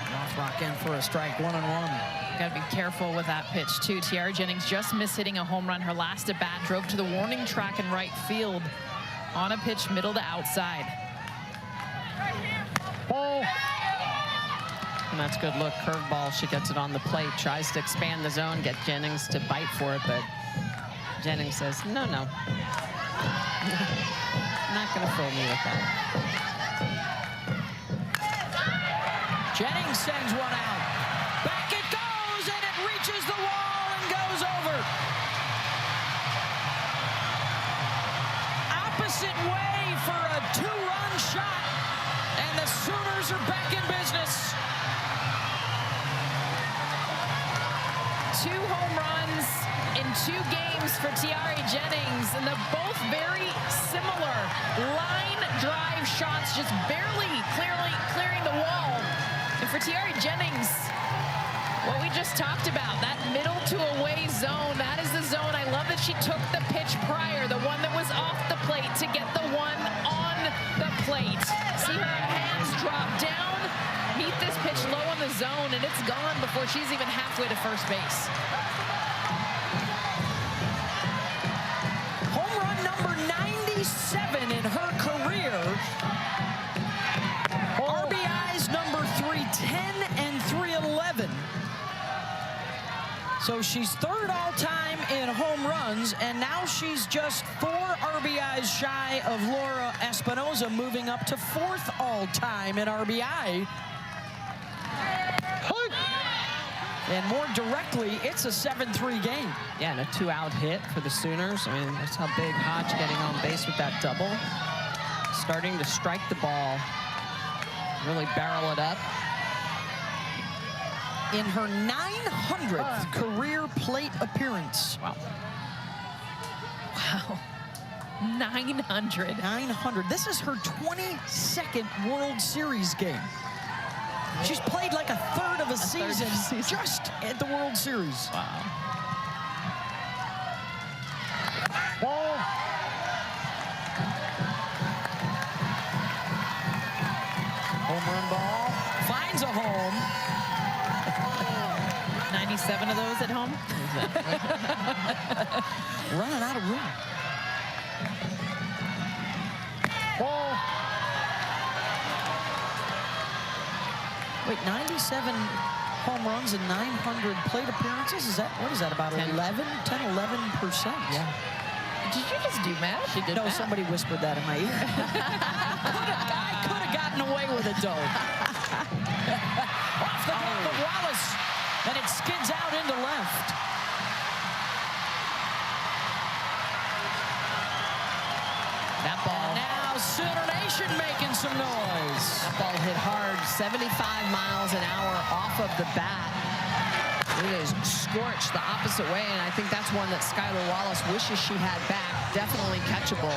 A: Rothrock in for a strike, 1-1.
C: Got to be careful with that pitch, too. T.R. Jennings just missed hitting a home run. Her last at bat drove to the warning track in right field on a pitch middle to outside.
M: Ball.
D: And that's a good look. Curveball. She gets it on the plate. Tries to expand the zone, get Jennings to bite for it, but Jennings says, no, no. Not going to fool me with that.
A: Jennings sends one out. Back it goes, and it reaches the wall and goes over. Opposite way for a two-run shot, and the Sooners are back in business.
C: 2 home runs in 2 games for Tiare Jennings, and they're both very similar. Line drive shots, just barely clearing the wall. And for Tiare Jennings, what we just talked about, that middle to away zone, that is the zone. I love that she took the pitch prior, the one that was off the plate, to get the one on the plate. See her hands drop down, meet this pitch low on the zone, and it's gone before she's even halfway to first base.
A: Home run number 97 in her career. RBIs number 310 and 311. So she's 3rd all-time in home runs, and now she's just 4 RBIs shy of Laura Espinoza, moving up to 4th all-time in RBI. And more directly, it's a 7-3 game.
D: Yeah, and a 2-out hit for the Sooners. I mean, that's how big Hodge getting on base with that double. Starting to strike the ball, really barrel it up.
A: In her 900th career plate appearance.
D: Wow.
C: Wow. 900.
A: 900. This is her 22nd World Series game. She's played like a third of a season just at the World Series.
D: Wow.
M: Ball.
A: Home run ball. Finds a home.
C: 97 of those at home.
A: Running out of room.
M: Ball.
A: Wait, 97 home runs and 900 plate appearances? Is that, what is that, about 10, 11%?
D: Yeah.
C: Did you just do math?
A: She did. No, math. Somebody whispered that in my ear. I could have gotten away with it, though. Off the glove of Wallace, and it skids out into left.
D: That ball.
A: Now Sooner Nation making some noise.
D: That ball hit hard, 75 miles an hour off of the bat. It is scorched the opposite way, and I think that's one that Skylar Wallace wishes she had back. Definitely catchable.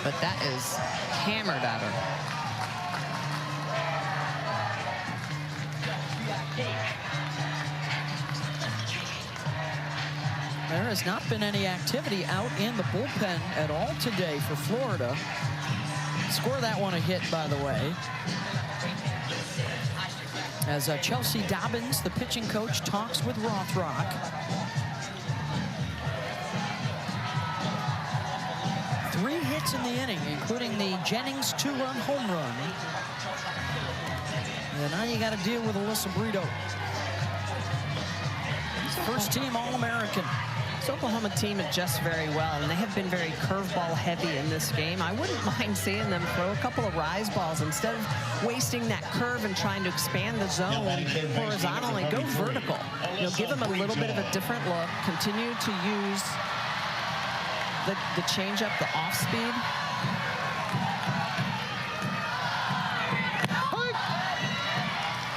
D: But that is hammered at her.
A: There has not been any activity out in the bullpen at all today for Florida. Score that one a hit, by the way. As Chelsea Dobbins, the pitching coach, talks with Rothrock. 3 hits in the inning, including the Jennings 2-run home run. And now you got to deal with Alyssa Brito. First team All-American.
D: This Oklahoma team adjusts very well, and they have been very curveball heavy in this game. I wouldn't mind seeing them throw a couple of rise balls instead of wasting that curve and trying to expand the zone horizontally. Go vertical. You know, give them a little bit of a different look. Continue to use the changeup, the off speed.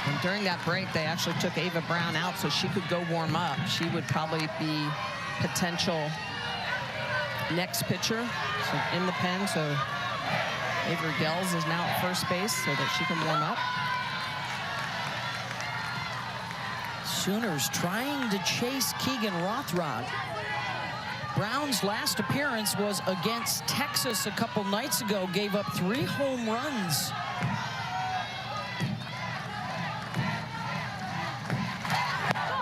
D: And during that break, they actually took Ava Brown out so she could go warm up. She would probably be potential next pitcher in the pen. So Avery Gels is now at first base so that she can warm up.
A: Sooners trying to chase Keegan Rothrock. Brown's last appearance was against Texas a couple nights ago, gave up 3 home runs.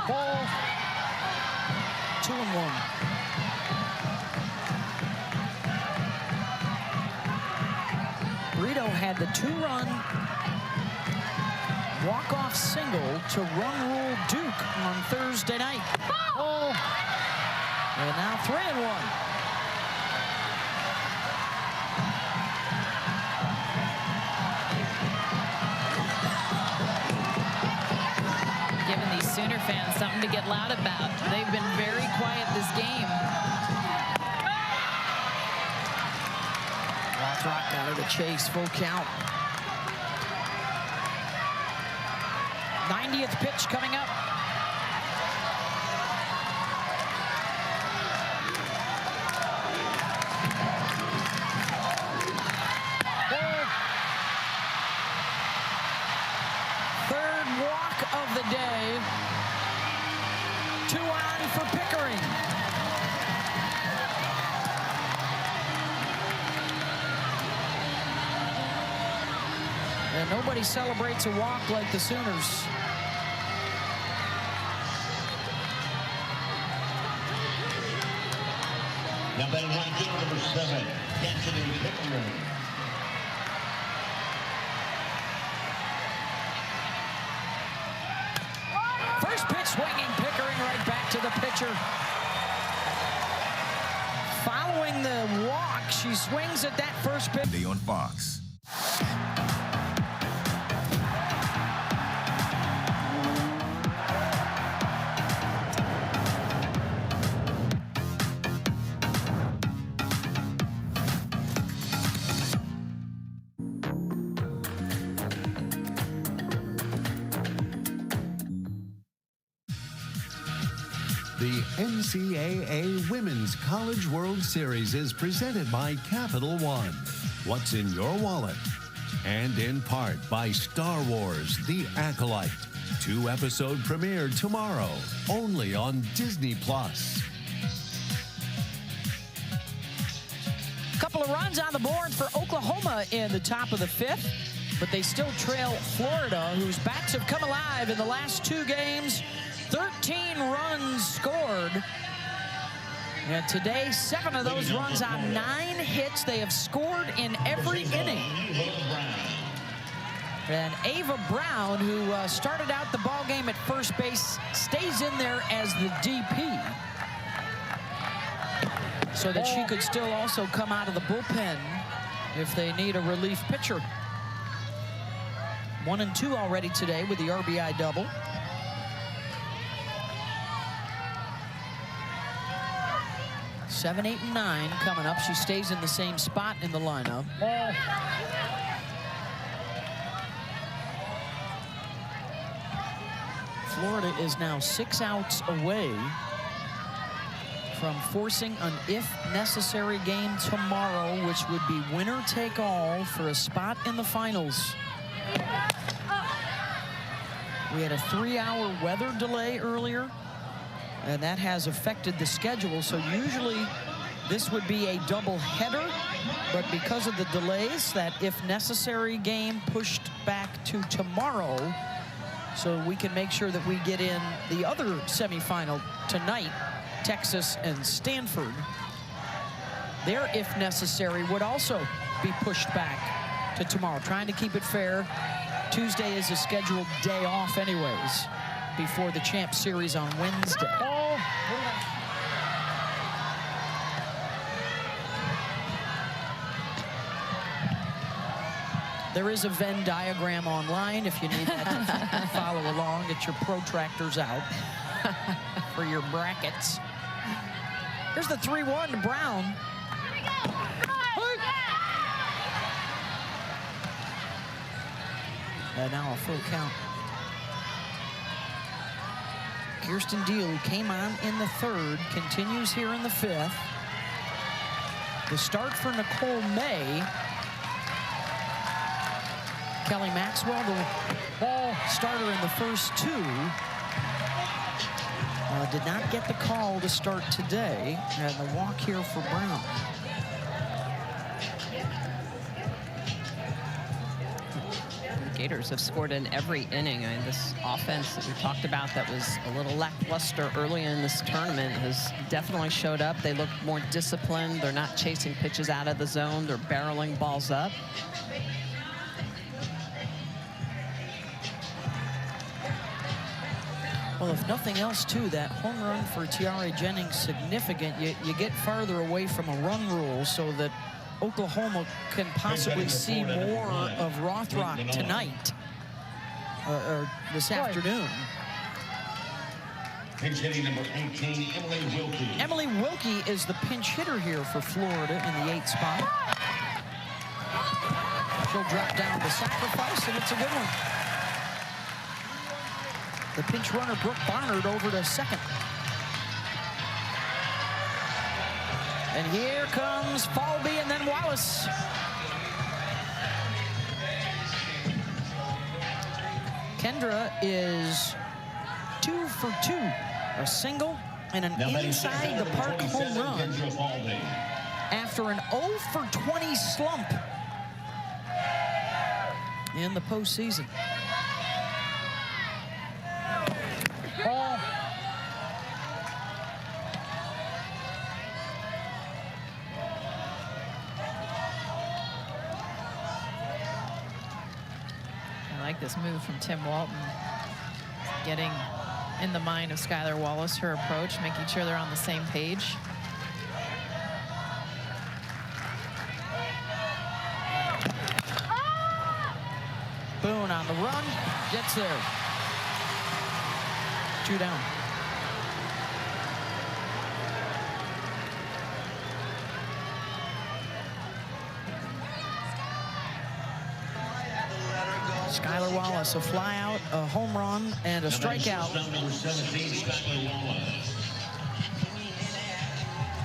M: Ball.
A: 2-1. Brito had had the 2-run walk-off single to run-rule Duke on Thursday night. Oh. And now 3-1.
C: Giving these Sooner fans something to get loud about. They've been very quiet this game.
A: Rock out of the chase, full count. 90th pitch coming up. Third walk of the day. 2 on for Pickering. And nobody celebrates a walk like the Sooners.
N: Now batting right field, number 7, Anthony Pickering.
A: First pitch swinging, Pickering right back to the pitcher. Following the walk, she swings at that first pitch.
B: On Fox.
O: The NCAA Women's College World Series is presented by Capital One. What's in your wallet? And in part by Star Wars: The Acolyte. 2-episode premiere tomorrow, only on Disney+.
A: Couple of runs on the board for Oklahoma in the top of the 5th, but they still trail Florida, whose bats have come alive in the last 2 games. 13 runs scored. And today, 7 of those runs on 9 hits. They have scored in every inning. And Ava Brown, who started out the ball game at first base, stays in there as the DP, so that she could still also come out of the bullpen if they need a relief pitcher. 1 and 2 already today with the RBI double. 7, 8, and 9 coming up. She stays in the same spot in the lineup. Florida is now 6 outs away from forcing an if-necessary game tomorrow, which would be winner take all for a spot in the finals. We had a 3-hour weather delay earlier, and that has affected the schedule. So usually this would be a double header, but because of the delays, that if necessary game pushed back to tomorrow, so we can make sure that we get in the other semifinal tonight, Texas and Stanford. Their if necessary would also be pushed back to tomorrow, trying to keep it fair. Tuesday is a scheduled day off anyways, before the Champ Series on Wednesday. There is a Venn diagram online if you need that to follow along. Get your protractors out for your brackets. Here's the 3-1 to Brown. And now a full count. Kirsten Deal, who came on in the 3rd, continues here in the 5th. The start for Nicole May. Kelly Maxwell, the starter in the first 2, did not get the call to start today. And the walk here for Brown.
D: Gators have scored in every inning. I mean, this offense that we talked about that was a little lackluster early in this tournament has definitely showed up. They look more disciplined. They're not chasing pitches out of the zone. They're barreling balls up.
A: Well, if nothing else, too, that home run for Tiare Jennings significant. You get farther away from a run rule so that Oklahoma can possibly see more of Rothrock tonight or this afternoon.
N: Pinch hitting number 18, Emily Wilkie.
A: Emily Wilkie is the pinch hitter here for Florida in the 8th spot. She'll drop down to sacrifice, and it's a good one. The pinch runner, Brooke Barnard, over to second. And here comes Falby and then Wallace. Kendra is 2 for 2. A single and an inside the park home run after an 0 for 20 slump in the postseason.
M: Ball.
C: I like this move from Tim Walton, getting in the mind of Skylar Wallace, her approach, making sure they're on the same page.
A: Boone on the run, gets there. 2 down. Skylar Wallace, a fly out, a home run, and a strikeout.
N: Number 17, Skylar Wallace.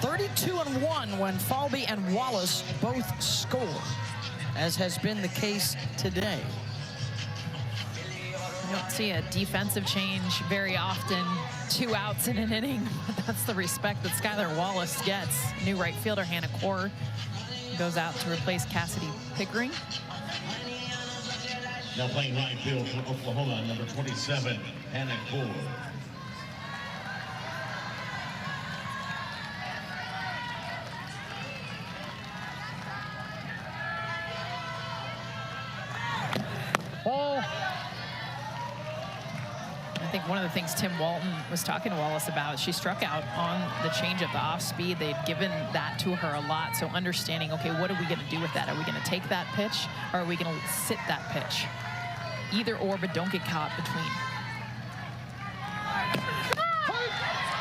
A: 32-1 when Falby and Wallace both score, as has been the case today.
C: You don't see a defensive change very often, 2 outs in an inning. That's the respect that Skylar Wallace gets. New right fielder Hannah Core goes out to replace Cassidy Pickering.
N: Now playing right field for Oklahoma, number 27, Hannah Core.
M: Ball.
C: I think one of the things Tim Walton was talking to Wallace about, she struck out on the changeup, the off speed. They'd given that to her a lot. So understanding, okay, what are we going to do with that? Are we going to take that pitch, or are we going to sit that pitch? Either or, but don't get caught between.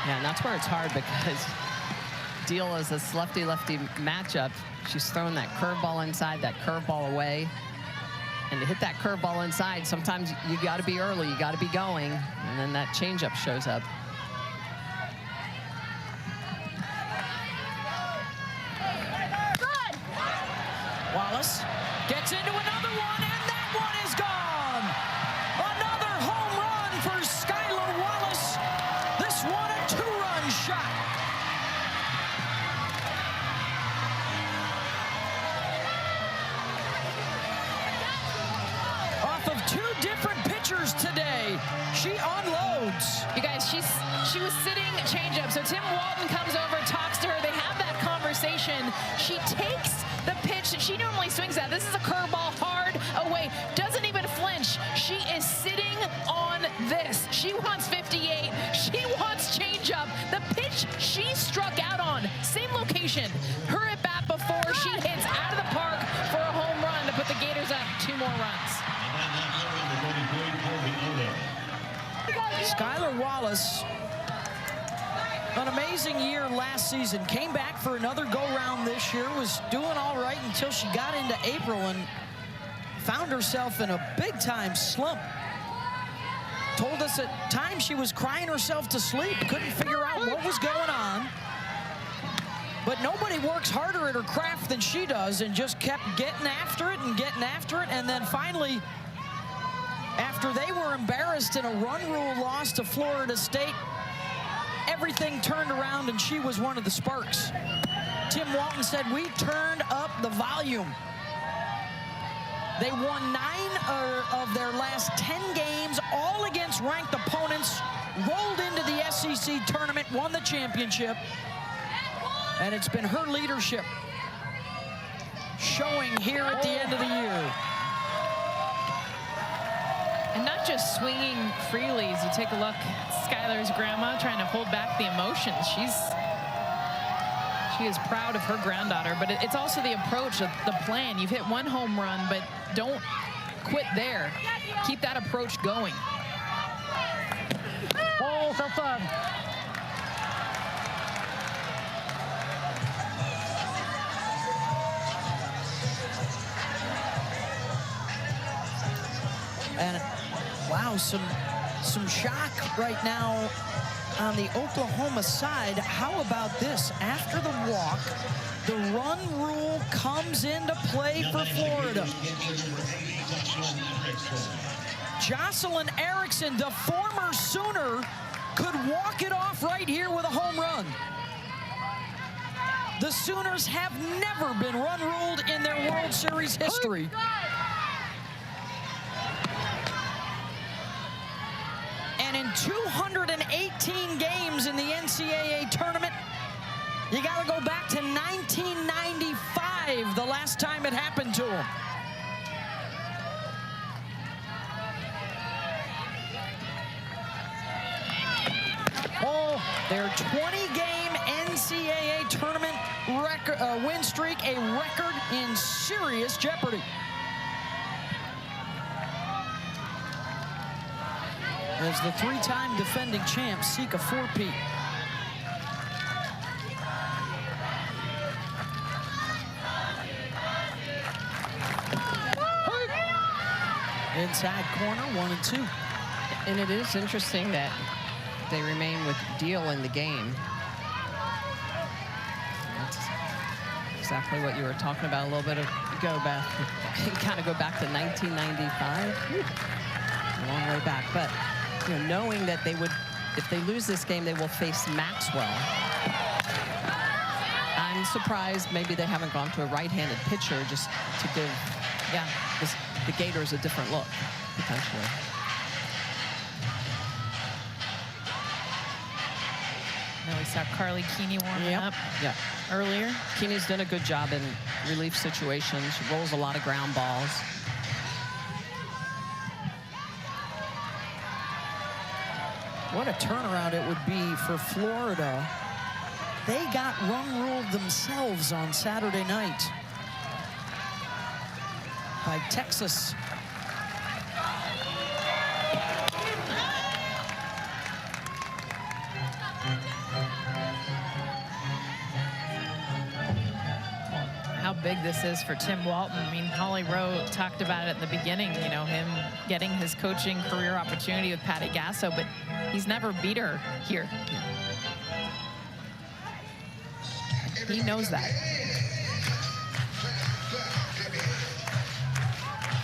D: Yeah, and that's where it's hard, because Deal is this lefty-lefty matchup. She's throwing that curveball inside, that curveball away. And to hit that curveball inside, sometimes you got to be early, you got to be going, and then that changeup shows up.
A: Wallace gets into another one, and that one is gone. Another home run for Skylar Wallace. This one a 2-run shot. Off of 2 different pitchers today, she unloads.
C: You guys, she was sitting changeup. So Tim Walton comes over, talks to her. They have that conversation. She takes the pitch that she normally swings at. This is a curveball, hard away, doesn't even flinch. She is sitting on this. She wants 58. She wants changeup. The pitch she struck out on, same location. Her at bat before she hits out of the park for a home run to put the Gators up 2 more runs.
A: Skylar Wallace, an amazing year last season, came back for another go-round this year, was doing all right until she got into April and found herself in a big-time slump. Told us at times she was crying herself to sleep, couldn't figure out what was going on. But nobody works harder at her craft than she does, and just kept getting after it and getting after it, and then finally, after they were embarrassed in a run rule loss to Florida State, everything turned around and she was one of the sparks. Tim Walton said, we turned up the volume. They won 9 of their last 10 games, all against ranked opponents, rolled into the SEC tournament, won the championship, and it's been her leadership showing here at the end of the year.
C: And not just swinging freely. As you take a look, Skylar's grandma trying to hold back the emotions. She is proud of her granddaughter, but it's also the approach, the plan. You've hit one home run, but don't quit there. Keep that approach going.
M: Oh, so fun.
A: And wow, some shock right now on the Oklahoma side. How about this? After the walk, the run rule comes into play for Florida. Jocelyn Erickson, the former Sooner, could walk it off right here with a home run. The Sooners have never been run ruled in their World Series history. And in 218 games in the NCAA tournament, you got to go back to 1995, the last time it happened to them. Oh, their 20-game NCAA tournament record, win streak, a record in serious jeopardy. As the three-time defending champs seek a four-peat. Inside corner, 1-2.
D: And it is interesting that they remain with Deal in the game. That's exactly what you were talking about a little bit ago, Beth. You kind of go back to 1995. A long way back, but you know, knowing that they would, if they lose this game, they will face Maxwell. I'm surprised maybe they haven't gone to a right-handed pitcher just to give, the Gators a different look, potentially.
C: Now we saw Carly Keeney warming up earlier.
D: Keeney's done a good job in relief situations. She rolls a lot of ground balls.
A: What a turnaround it would be for Florida. They got run ruled themselves on Saturday night by Texas.
C: How big this is for Tim Walton. I mean, Holly Rowe talked about it at the beginning, you know, him getting his coaching career opportunity with Patty Gasso, but he's never beat her here. He knows that.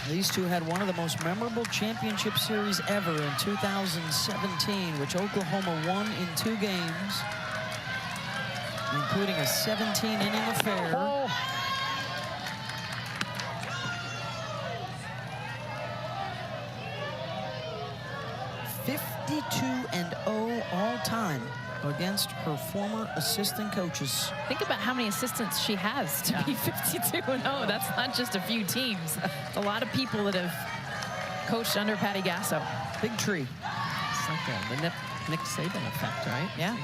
A: These two had one of the most memorable championship series ever in 2017, which Oklahoma won in 2 games, including a 17-inning affair.
M: Oh.
A: .52-0 all-time against her former assistant coaches.
C: Think about how many assistants she has to be 52-0. That's not just a few teams. It's a lot of people that have coached under Patty Gasso.
A: Big tree.
D: It's like the Nick Saban effect, right?
C: Yeah.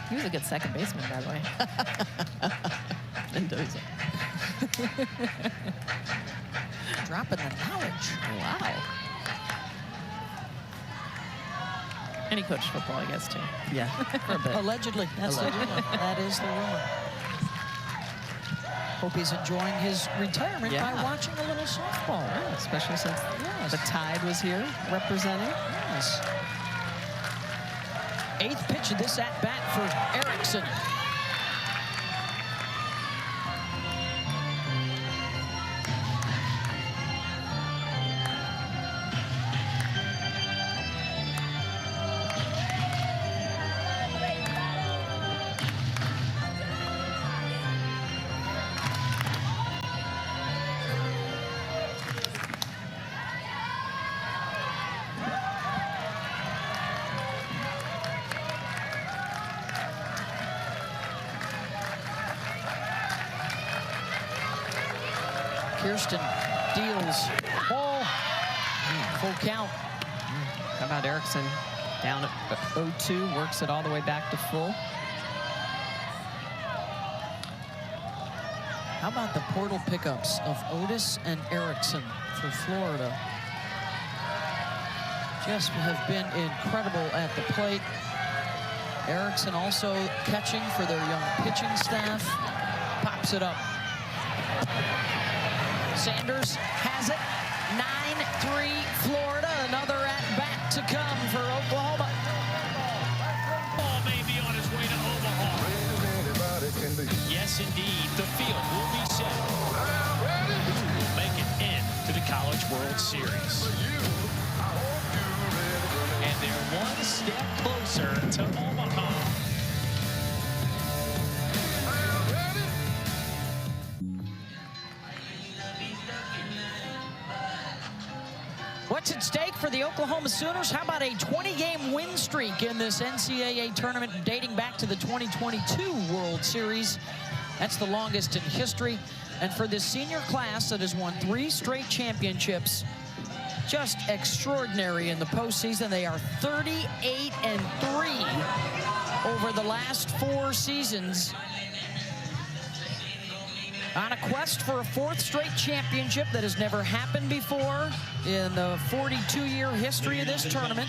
C: He was a good second baseman, by the way.
D: Mendoza.
A: Dropping the knowledge.
D: Wow.
C: And he coached football, I guess, too.
D: Yeah, for a bit.
A: Allegedly. That's the rumor. That is the rumor. Hope he's enjoying his retirement by watching a little softball.
D: Yeah, especially since the Tide was here representing.
A: Yes. 8th pitch of this at-bat for Erickson. Kirsten deals.
M: Ball.
A: Full count.
D: How about Erickson down at 0-2, works it all the way back to full.
A: How about the portal pickups of Otis and Erickson for Florida? Just have been incredible at the plate. Erickson also catching for their young pitching staff. Pops it up. Sanders has it. 9-3 Florida. Another at bat to come for Oklahoma.
P: Ball may be on his way to Omaha. Yes, indeed. The field will be set. Who will make it into the College World Series? And they're one step closer to Omaha.
A: What's at stake for the Oklahoma Sooners? How about a 20-game win streak in this NCAA tournament dating back to the 2022 World Series? That's the longest in history. And for this senior class that has won 3 straight championships, just extraordinary in the postseason. They are 38-3 over the last 4 seasons. On a quest for a 4th straight championship that has never happened before in the 42-year history of this tournament.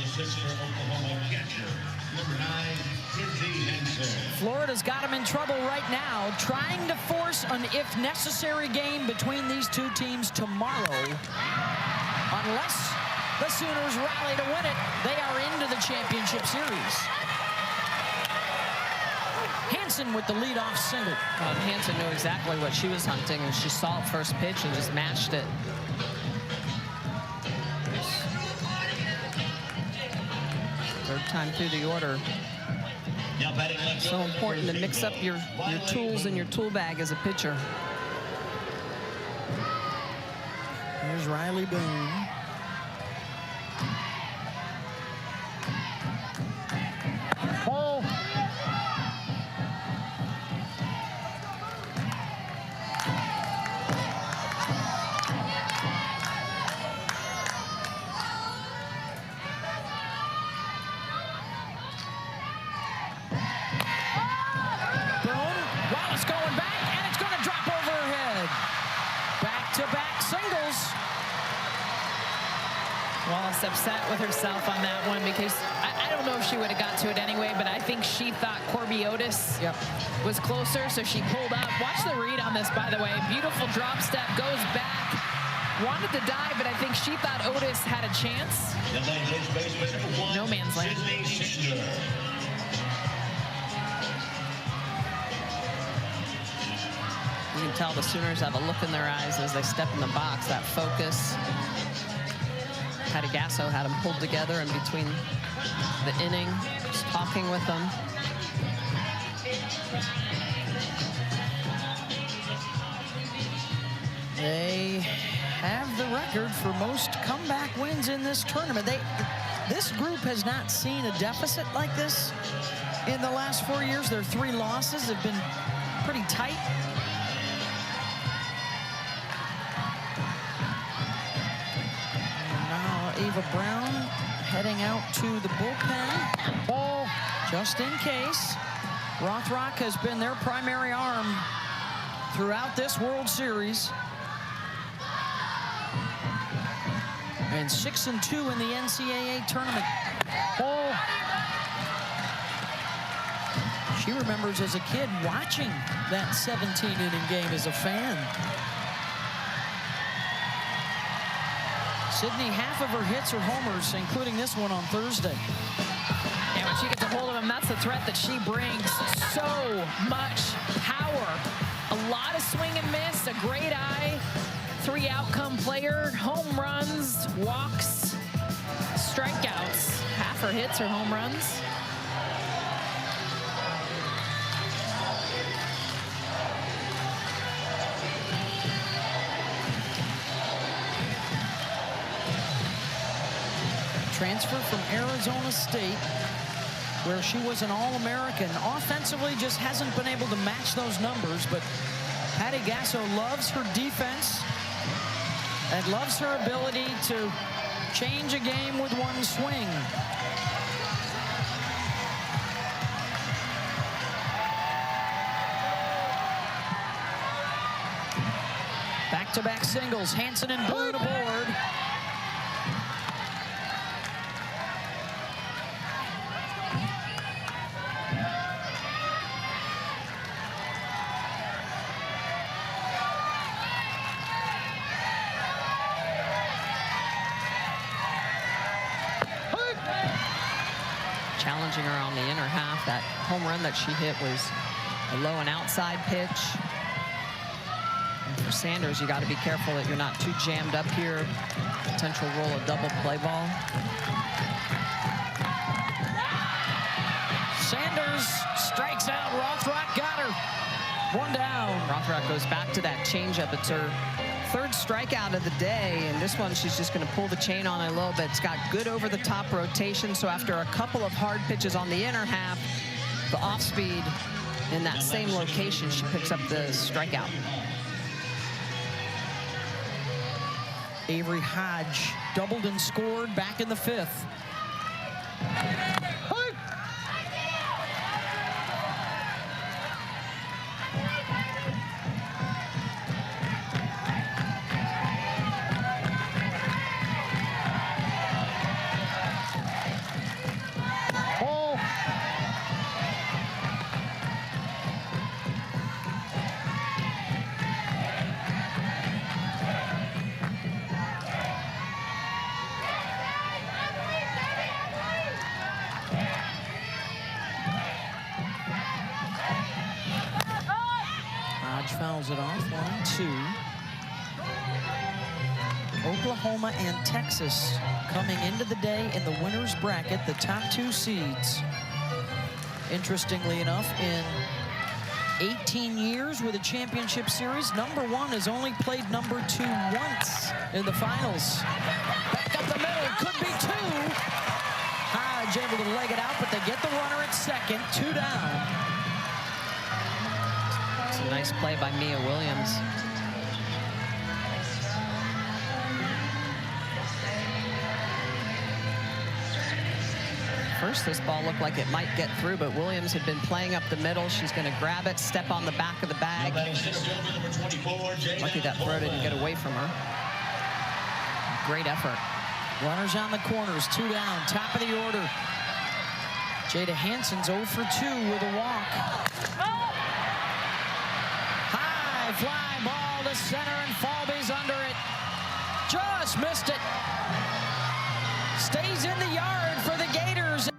A: Florida's got them in trouble right now, trying to force an if necessary game between these 2 teams tomorrow. Unless the Sooners rally to win it, they are into the championship series. Hansen with the leadoff single.
D: Well, Hansen knew exactly what she was hunting, and she saw it first pitch and just matched it. Third time through the order. So important to mix up your tools in your tool bag as a pitcher.
A: Here's Riley Boone.
M: Ball.
C: Wallace upset with herself on that one because I don't know if she would have got to it anyway, but I think she thought Corby Otis was closer, so she pulled up. Watch the read on this, by the way. Beautiful drop step, goes back. Wanted to dive, but I think she thought Otis had a chance. No man's land.
D: You can tell the Sooners have a look in their eyes as they step in the box, that focus. Patty Gasso had them pulled together in between the inning, just talking with them.
A: They have the record for most comeback wins in this tournament. This group has not seen a deficit like this in the last 4 years. Their 3 losses have been pretty tight. Eva Brown heading out to the bullpen.
M: Ball.
A: Just in case. Rothrock has been their primary arm throughout this World Series. And 6-2 in the NCAA tournament.
M: Ball.
A: She remembers as a kid watching that 17-inning game as a fan. Sydney, half of her hits are homers, including this one on Thursday.
C: And when she gets a hold of him, that's the threat that she brings. So much power. A lot of swing and miss, a great eye, 3 outcome player, home runs, walks, strikeouts. Half her hits are home runs.
A: Transfer from Arizona State, where she was an All-American. Offensively, just hasn't been able to match those numbers, but Patty Gasso loves her defense. and loves her ability to change a game with one swing. Back-to-back singles, Hansen and Boone aboard.
D: Challenging her on the inner half. That home run that she hit was a low and outside pitch. And for Sanders, you got to be careful that you're not too jammed up here. Potential roll a double play ball.
A: Sanders strikes out. Rothrock got her. One down.
D: Rothrock goes back to that changeup. It's her third strikeout of the day, and this one she's just going to pull the chain on it a little bit. It's got good over-the-top rotation, so after a couple of hard pitches on the inner half, the off-speed in that same location, she picks up the strikeout.
A: Avery Hodge doubled and scored back in the 5th. Fouls it off, 1-2. Oklahoma and Texas coming into the day in the winner's bracket, the top 2 seeds. Interestingly enough, in 18 years with a championship series, number 1 has only played number 2 once in the finals. Back up the middle, could be 2. Hodge able to leg it out, but they get the runner at second, 2 down.
D: A nice play by Mia Williams. First, this ball looked like it might get through, but Williams had been playing up the middle. She's going to grab it, step on the back of the bag. Lucky that throw didn't get away from her. Great effort.
A: Runners on the corners, 2 down, top of the order. Jada Hansen's 0 for 2 with a walk. Fly ball to center, and Falby's under it. Just missed it. Stays in the yard for the Gators.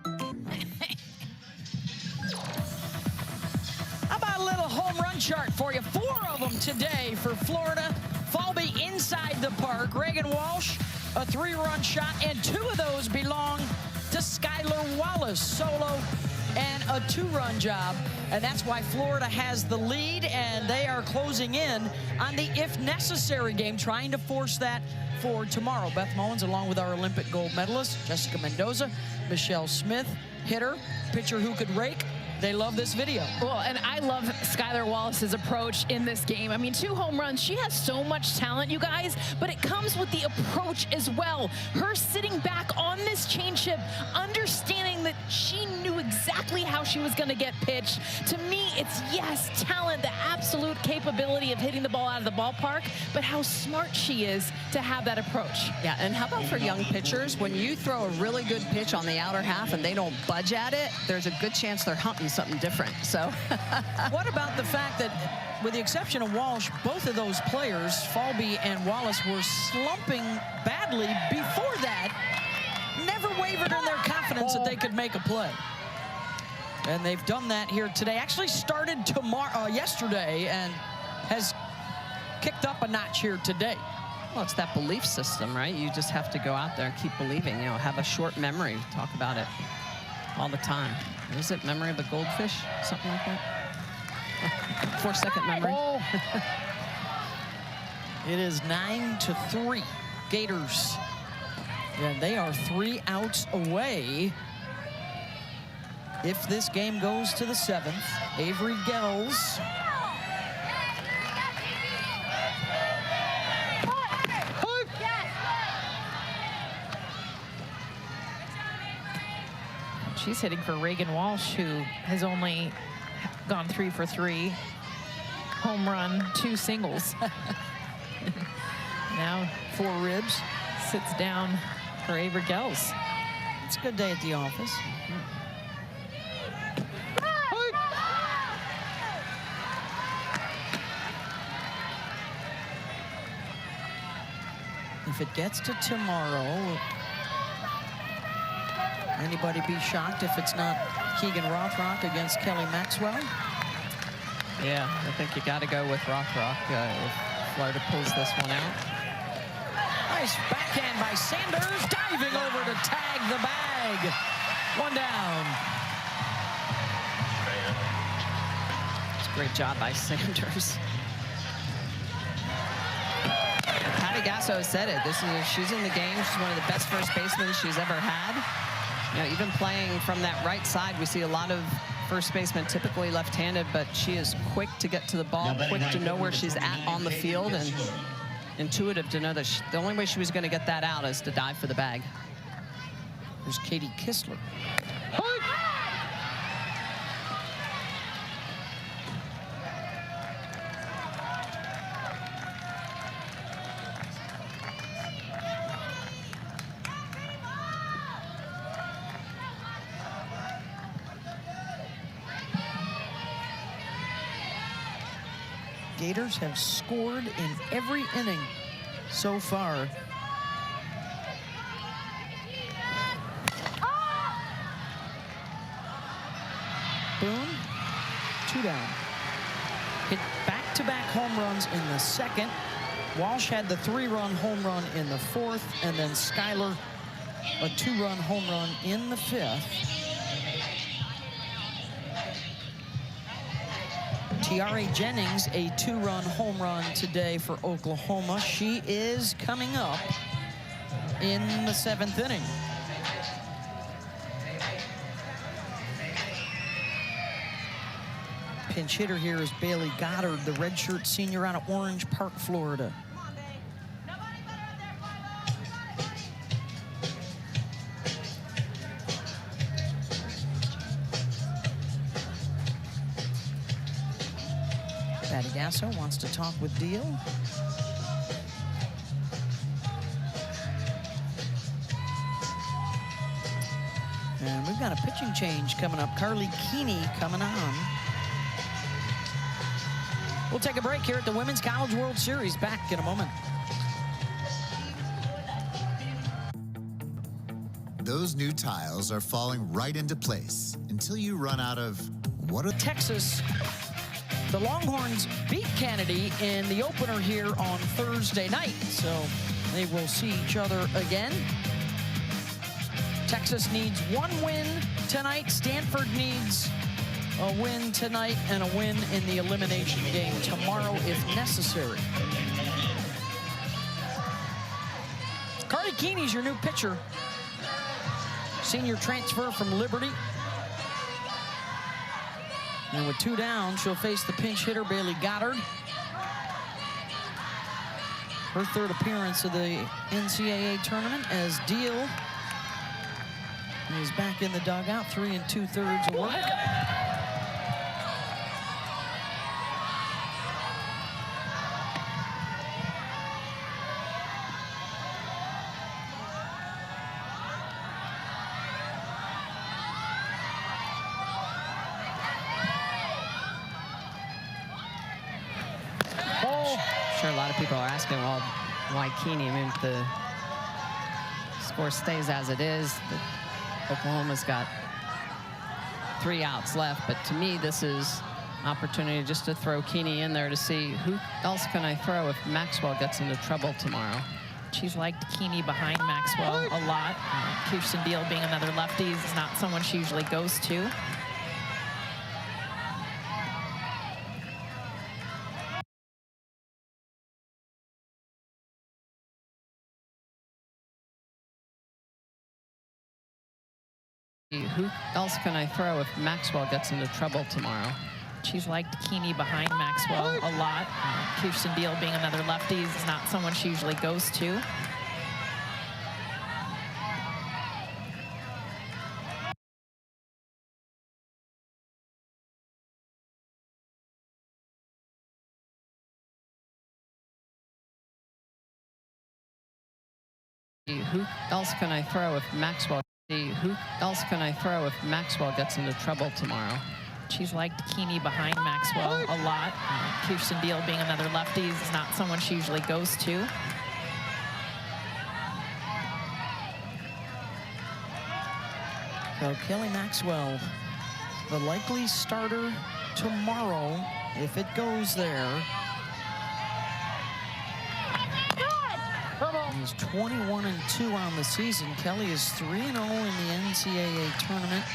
A: How about a little home run chart for you? 4 of them today for Florida. Falby inside the park. Reagan Walsh, a 3-run shot, and 2 of those belong to Skylar Wallace. Solo and a 2-run job, and that's why Florida has the lead, and they are closing in on the if necessary game, trying to force that for tomorrow. Beth Mullins, along with our Olympic gold medalist Jessica Mendoza, Michelle Smith, hitter, pitcher who could rake. They love this video.
G: Well, and I love Skylar Wallace's approach in this game. I mean, 2 home runs. She has so much talent, you guys, but it comes with the approach as well. Her sitting back on this changeup, understanding that she knew exactly how she was going to get pitched. To me, it's, yes, talent, the absolute capability of hitting the ball out of the ballpark, but how smart she is to have that approach.
D: Yeah, and how about for young pitchers? When you throw a really good pitch on the outer half and they don't budge at it, there's a good chance they're hunting something different. So
A: what about the fact that, with the exception of Walsh, both of those players, Falby and Wallace, were slumping badly before that, never wavered in their confidence that they could make a play. And they've done that here today. Actually started yesterday and has kicked up a notch here today.
D: Well, it's that belief system, right? You just have to go out there and keep believing, you know, have a short memory. Talk about it all the time. Is it memory of the goldfish? Something like that? 4-second memory.
A: It is 9-3 Gators. And they are 3 outs away. If this game goes to the 7th, Avery Gels.
C: She's hitting for Reagan Walsh, who has only gone 3 for 3. Home run, 2 singles. Now
A: 4 ribs.
C: Sits down for Avery Gels.
A: It's a good day at the office. If it gets to tomorrow, anybody be shocked if it's not Keegan Rothrock against Kelly Maxwell?
D: Yeah, I think you got to go with Rothrock if Florida pulls this one out.
A: Nice backhand by Sanders, diving over to tag the bag. 1 down.
D: It's a great job by Sanders. Patty Gasso said it. She's in the game. She's one of the best first basemen she's ever had. You know, even playing from that right side, we see a lot of first basemen typically left-handed, but she is quick to get to the ball, quick to know where she's at on the field, and intuitive to know that the only way she was going to get that out is to dive for the bag.
A: There's Katie Kistler. Gators have scored in every inning so far. Boone, 2 down. Hit back-to-back home runs in the second. Walsh had the 3-run home run in the 4th, and then Schuyler a 2-run home run in the 5th. Tiare Jennings, a 2-run home run today for Oklahoma. She is coming up in the 7th inning. Pinch hitter here is Bailey Goddard, the redshirt senior out of Orange Park, Florida. Patty Gasso wants to talk with Deal. And we've got a pitching change coming up. Carly Keeney coming on. We'll take a break here at the Women's College World Series. Back in a moment.
J: Those new tiles are falling right into place until you run out of
A: Texas. The Longhorns beat Kennedy in the opener here on Thursday night, so they will see each other again. Texas needs 1 win tonight. Stanford needs a win tonight and a win in the elimination game tomorrow if necessary. Carly Keeney's your new pitcher. Senior transfer from Liberty. And with 2 down, she'll face the pinch hitter, Bailey Goddard. Her 3rd appearance of the NCAA tournament as Deal is back in the dugout, 3 2/3 of work.
D: I'm sure a lot of people are asking, well, why Keeney? I mean, if the score stays as it is, Oklahoma's got 3 outs left. But to me, this is an opportunity just to throw Keeney in there to see who else can I throw if Maxwell gets into trouble tomorrow.
C: She's liked Keeney behind Maxwell a lot. Kirsten Deal being another lefty is not someone she usually goes to.
D: Who else can I throw if Maxwell gets into trouble tomorrow?
C: She's liked Keeney behind Maxwell a lot. Kirsten Deal being another lefty is not someone she usually goes to.
D: Who else can I throw if Maxwell? Who else can I throw if Maxwell gets into trouble tomorrow?
C: She's liked Keeney behind Maxwell a lot. Kirsten Deal being another lefty is not someone she usually goes to.
A: So Kelly Maxwell, the likely starter tomorrow, if it goes there. He's 21-2 on the season. Kelly is 3-0 in the NCAA tournament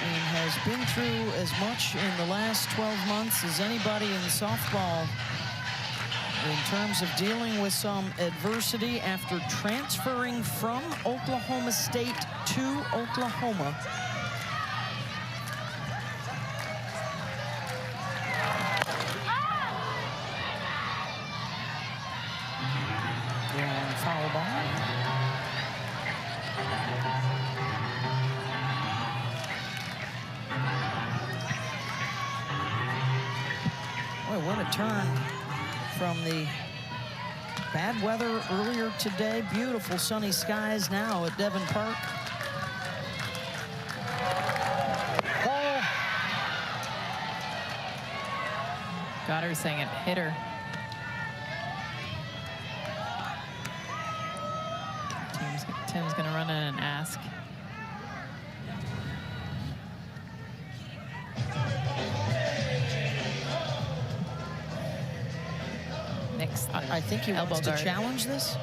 A: and has been through as much in the last 12 months as anybody in softball in terms of dealing with some adversity after transferring from Oklahoma State to Oklahoma. And foul ball. Boy, what a turn from the bad weather earlier today. Beautiful sunny skies now at Devon Park.
C: Goddard saying it hit her. Tim's going to run in and ask. Next,
A: I think he wants to challenge this.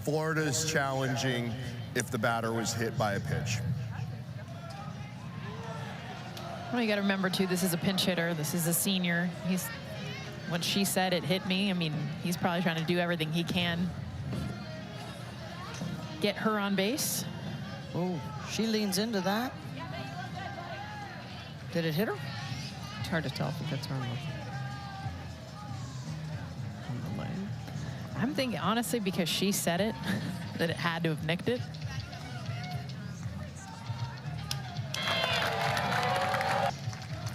Q: Florida's challenging if the batter was hit by a pitch.
C: Well, you got to remember too, this is a pinch hitter. This is a senior. When she said it hit me, I mean, he's probably trying to do everything he can. Get her on base.
A: Oh, she leans into that. Did it hit her?
D: It's hard to tell if it hits her on the leg.
C: I'm thinking, honestly, because she said it, that it had to have nicked it.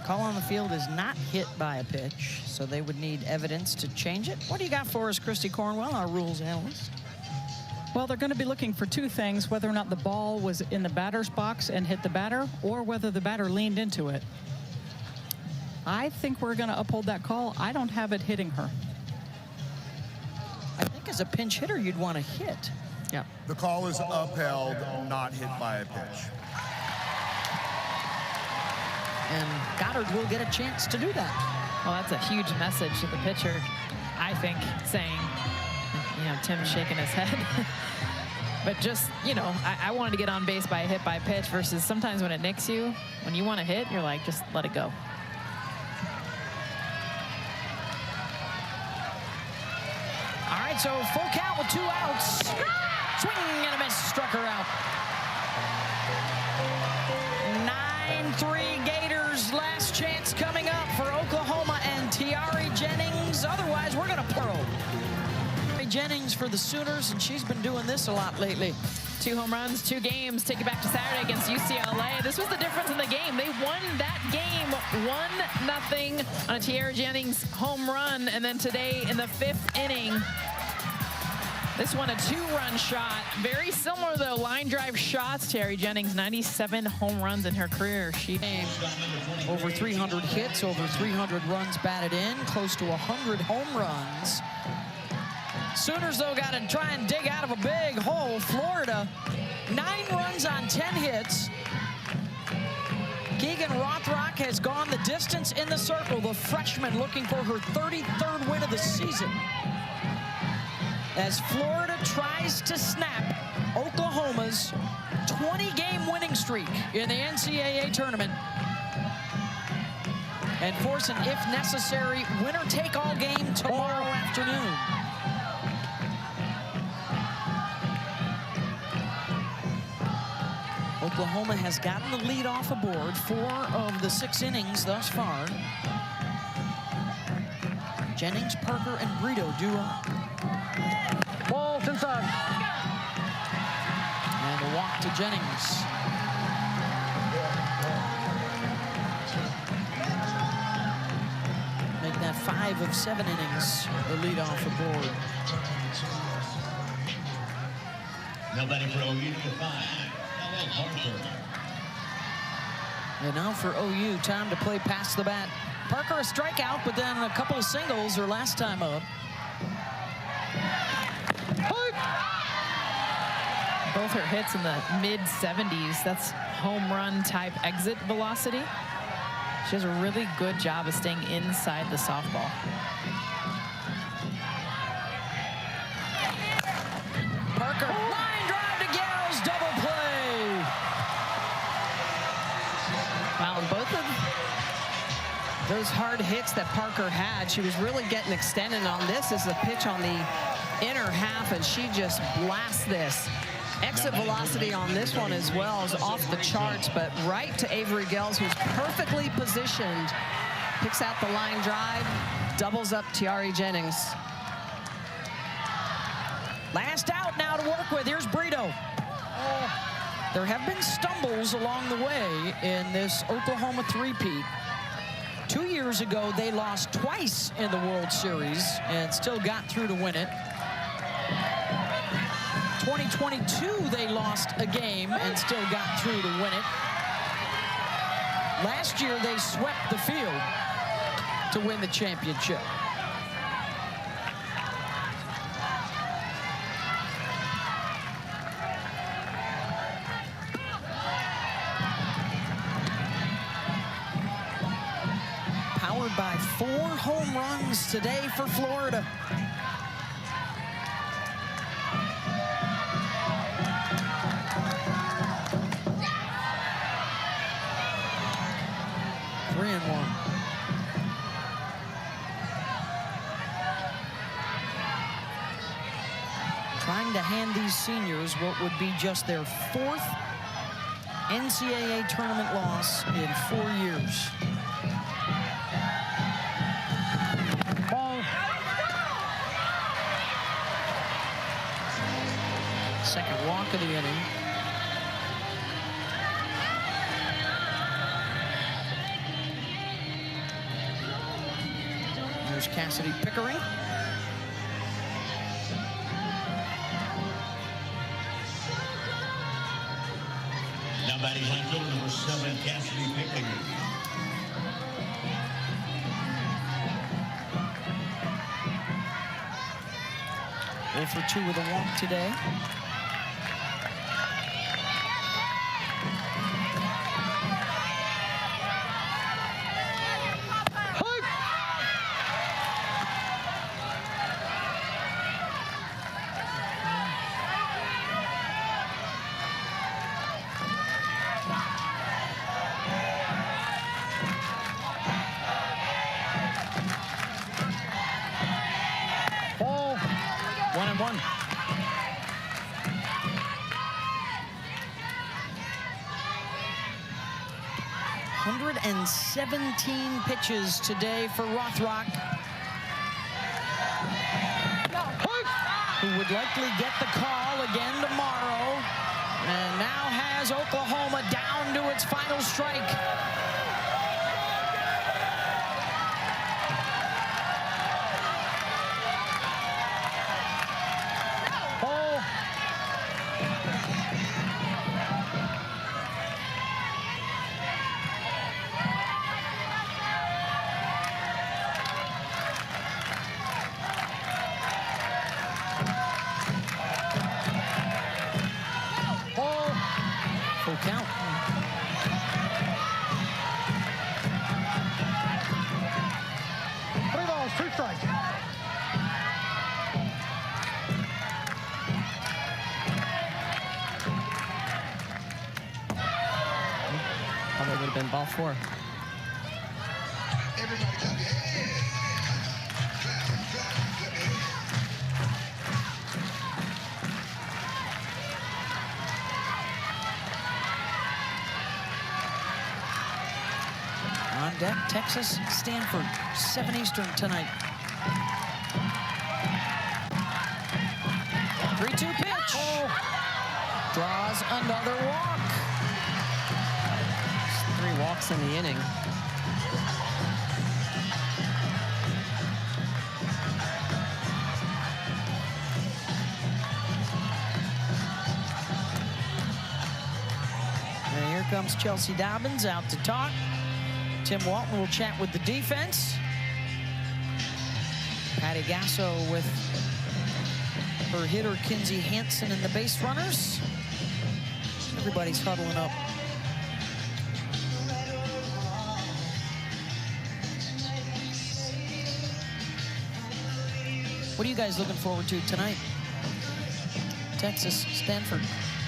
A: Call on the field is not hit by a pitch, so they would need evidence to change it. What do you got for us, Christy Cornwell, our rules analyst?
E: Well, they're going to be looking for two things, whether or not the ball was in the batter's box and hit the batter, or whether the batter leaned into it. I think we're going to uphold that call. I don't have it hitting her.
A: I think as a pinch hitter, you'd want to hit.
D: Yeah.
Q: The call is upheld, not hit by a pitch.
A: And Goddard will get a chance to do that.
C: Well, that's a huge message to the pitcher, I think, saying, you know, Tim's shaking his head. But just, you know, I wanted to get on base by a hit by pitch versus sometimes when it nicks you, when you want to hit, you're like, just let it go.
A: All right, so full count with 2 outs. Swing and a miss, struck her out. 9-3 Gators, last chance coming up for Oklahoma and Tiare Jennings. Otherwise, we're going to plural. Jennings for the Sooners, and she's been doing this a lot lately.
C: 2 home runs, 2 games. Take it back to Saturday against UCLA. This was the difference in the game. They won that game 1-0 on a Tiare Jennings home run, and then today in the 5th inning, this one a 2-run shot. Very similar though, line drive shots. Tiare Jennings, 97 home runs in her career. She
A: over 300 hits, over 300 runs batted in, close to 100 home runs. Sooners, though, got to try and dig out of a big hole. Florida, 9 runs on 10 hits. Keegan Rothrock has gone the distance in the circle. The freshman looking for her 33rd win of the season. As Florida tries to snap Oklahoma's 20-game winning streak in the NCAA tournament and force an, if necessary, winner-take-all game tomorrow afternoon. Oklahoma has gotten the lead off the board 4 of the 6 innings thus far. Jennings, Parker, and Brito do up.
M: Ball's inside.
A: And a walk to Jennings. Make that 5 of 7 innings, the leadoff aboard.
N: Now batting for OU, number 5, Ellen Parker.
A: And now for OU, time to play past the bat. Parker a strikeout, but then a couple of singles her last time up.
C: Both her hits in the mid-70s. That's home run type exit velocity. She does a really good job of staying inside the softball.
A: Parker, line drive to Gales, double play.
D: Wow, and both of those hard hits that Parker had, she was really getting extended on. This is a pitch on the inner half, and she just blasts this. Exit velocity on this one as well is off the charts, but right to Avery Gales, who's perfectly positioned. Picks out the line drive, doubles up Tiare Jennings.
A: Last out now to work with. Here's Brito. There have been stumbles along the way in this Oklahoma three-peat. 2 years ago, they lost twice in the World Series and still got through to win it. 2022, they lost a game and still got through to win it. Last year, they swept the field to win the championship. Powered by 4 home runs today for Florida. Trying to hand these seniors what would be just their 4th NCAA tournament loss in 4 years.
M: Ball.
A: Second walk of the inning. Here's Cassidy Pickering.
N: Now batting left fielder, number 7, Cassidy Pickering.
A: For 2 with a walk today.
M: Ball.
A: 1-1. ...117 pitches today for Rothrock, who would likely get the call again tomorrow, and now has Oklahoma down to its final strike. Full count.
M: Three balls, 2 strikes.
D: Probably would have been ball 4.
A: On deck, Texas, Stanford, 7 Eastern tonight. 3-2 pitch. Draws Another walk.
D: 3 walks in the inning.
A: And here comes Chelsea Dobbins out to talk. Tim Walton will chat with the defense. Patty Gasso with her hitter, Kinsey Hansen, and the base runners. Everybody's huddling up. What are you guys looking forward to tonight? Texas, Stanford.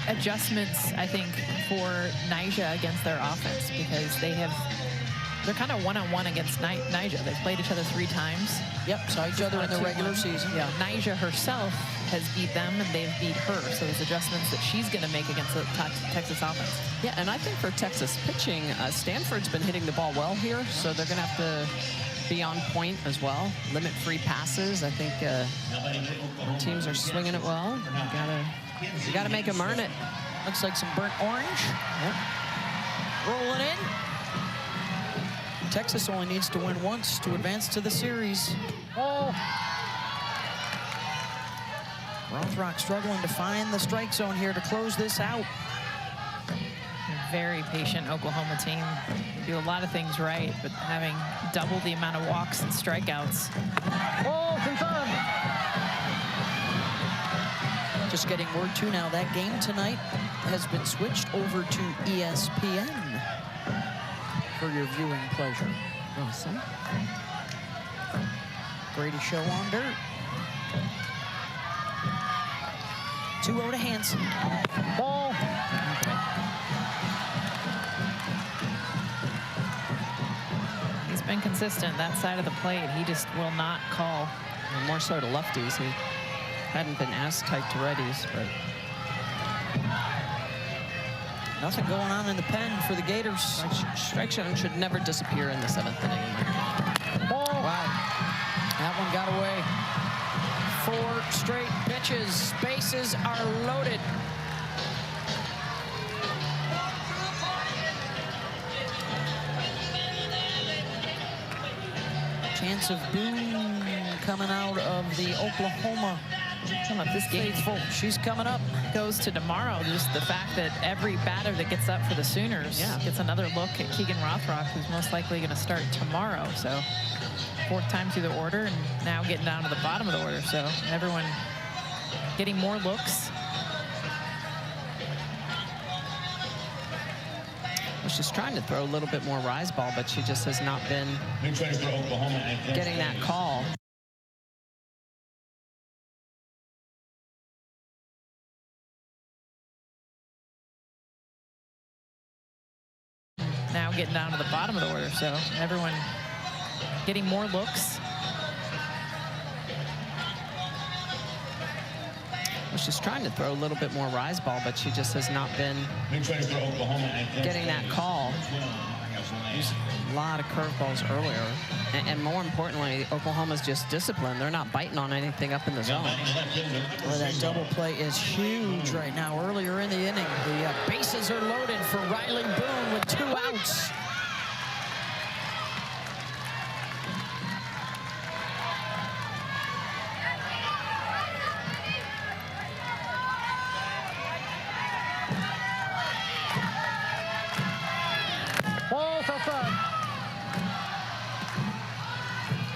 C: Adjustments, I think, for Nyjah against their offense, because they're kind of one-on-one against Nyjah. They've played each other 3 times.
A: Yep, saw each other in the regular season.
C: Yeah, Nyjah herself has beat them, and they've beat her. So there's adjustments that she's going to make against the Texas offense.
D: Yeah, and I think for Texas pitching, Stanford's been hitting the ball well here, so they're going to have to be on point as well. Limit free passes. I think teams are swinging it well. You gotta make them earn it.
A: Looks like some burnt orange.
D: Yep.
A: Rolling in. Texas only needs to win once to advance to the series.
M: Oh.
A: Rothrock struggling to find the strike zone here to close this out.
C: Very patient Oklahoma team. They do a lot of things right, but having double the amount of walks and strikeouts.
M: Oh, confirmed.
A: Just getting word too now that game tonight has been switched over to ESPN for your viewing pleasure.
D: Awesome.
A: Grady Show on dirt. 2-0 to Hansen.
M: Ball.
C: He's been consistent that side of the plate. He just will not call.
D: And more so to lefties. He hadn't been as tight to righties, but
A: nothing going on in the pen for the Gators.
D: Strike zone should never disappear in the 7th inning.
A: Wow, that one got away. 4 straight pitches. Bases are loaded. Chance of Boone coming out of the Oklahoma.
C: This game
A: she's coming up.
C: Goes to tomorrow. Just the fact that every batter that gets up for the Sooners gets another look at Keegan Rothrock, who's most likely going to start tomorrow. So 4th time through the order, and now getting down to the bottom of the order. So everyone getting more looks.
D: She's trying to throw a little bit more rise ball, but she just has not been getting that call.
C: Now getting down to the bottom of the order, so everyone getting more looks.
D: She's trying to throw a little bit more rise ball, but she just has not been getting that call. There's a lot of curveballs earlier. And more importantly, Oklahoma's just disciplined. They're not biting on anything up in the zone.
A: Well, that double play is huge right now. Earlier in the inning, the bases are loaded for Riley Boone with 2 outs.
M: Ball outside.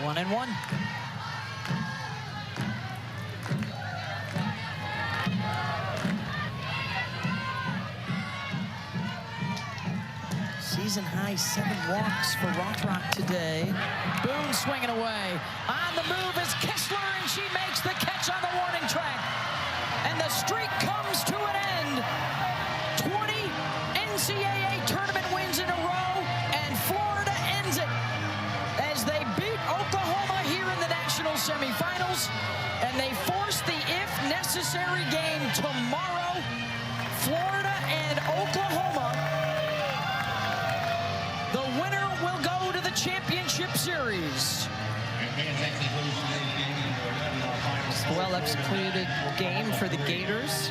A: 1-1. Season high 7 walks for Rothrock today. Boone swinging away. On the move is Kessler, and she makes the catch on the warning track. And the streak comes to an end. 20 NCAA tournament wins in a row, and Florida ends it as they beat Oklahoma here in the national semifinals, and they force the if-necessary game tomorrow. Florida and Oklahoma. The winner will go to the championship series.
D: Well-executed game for the Gators.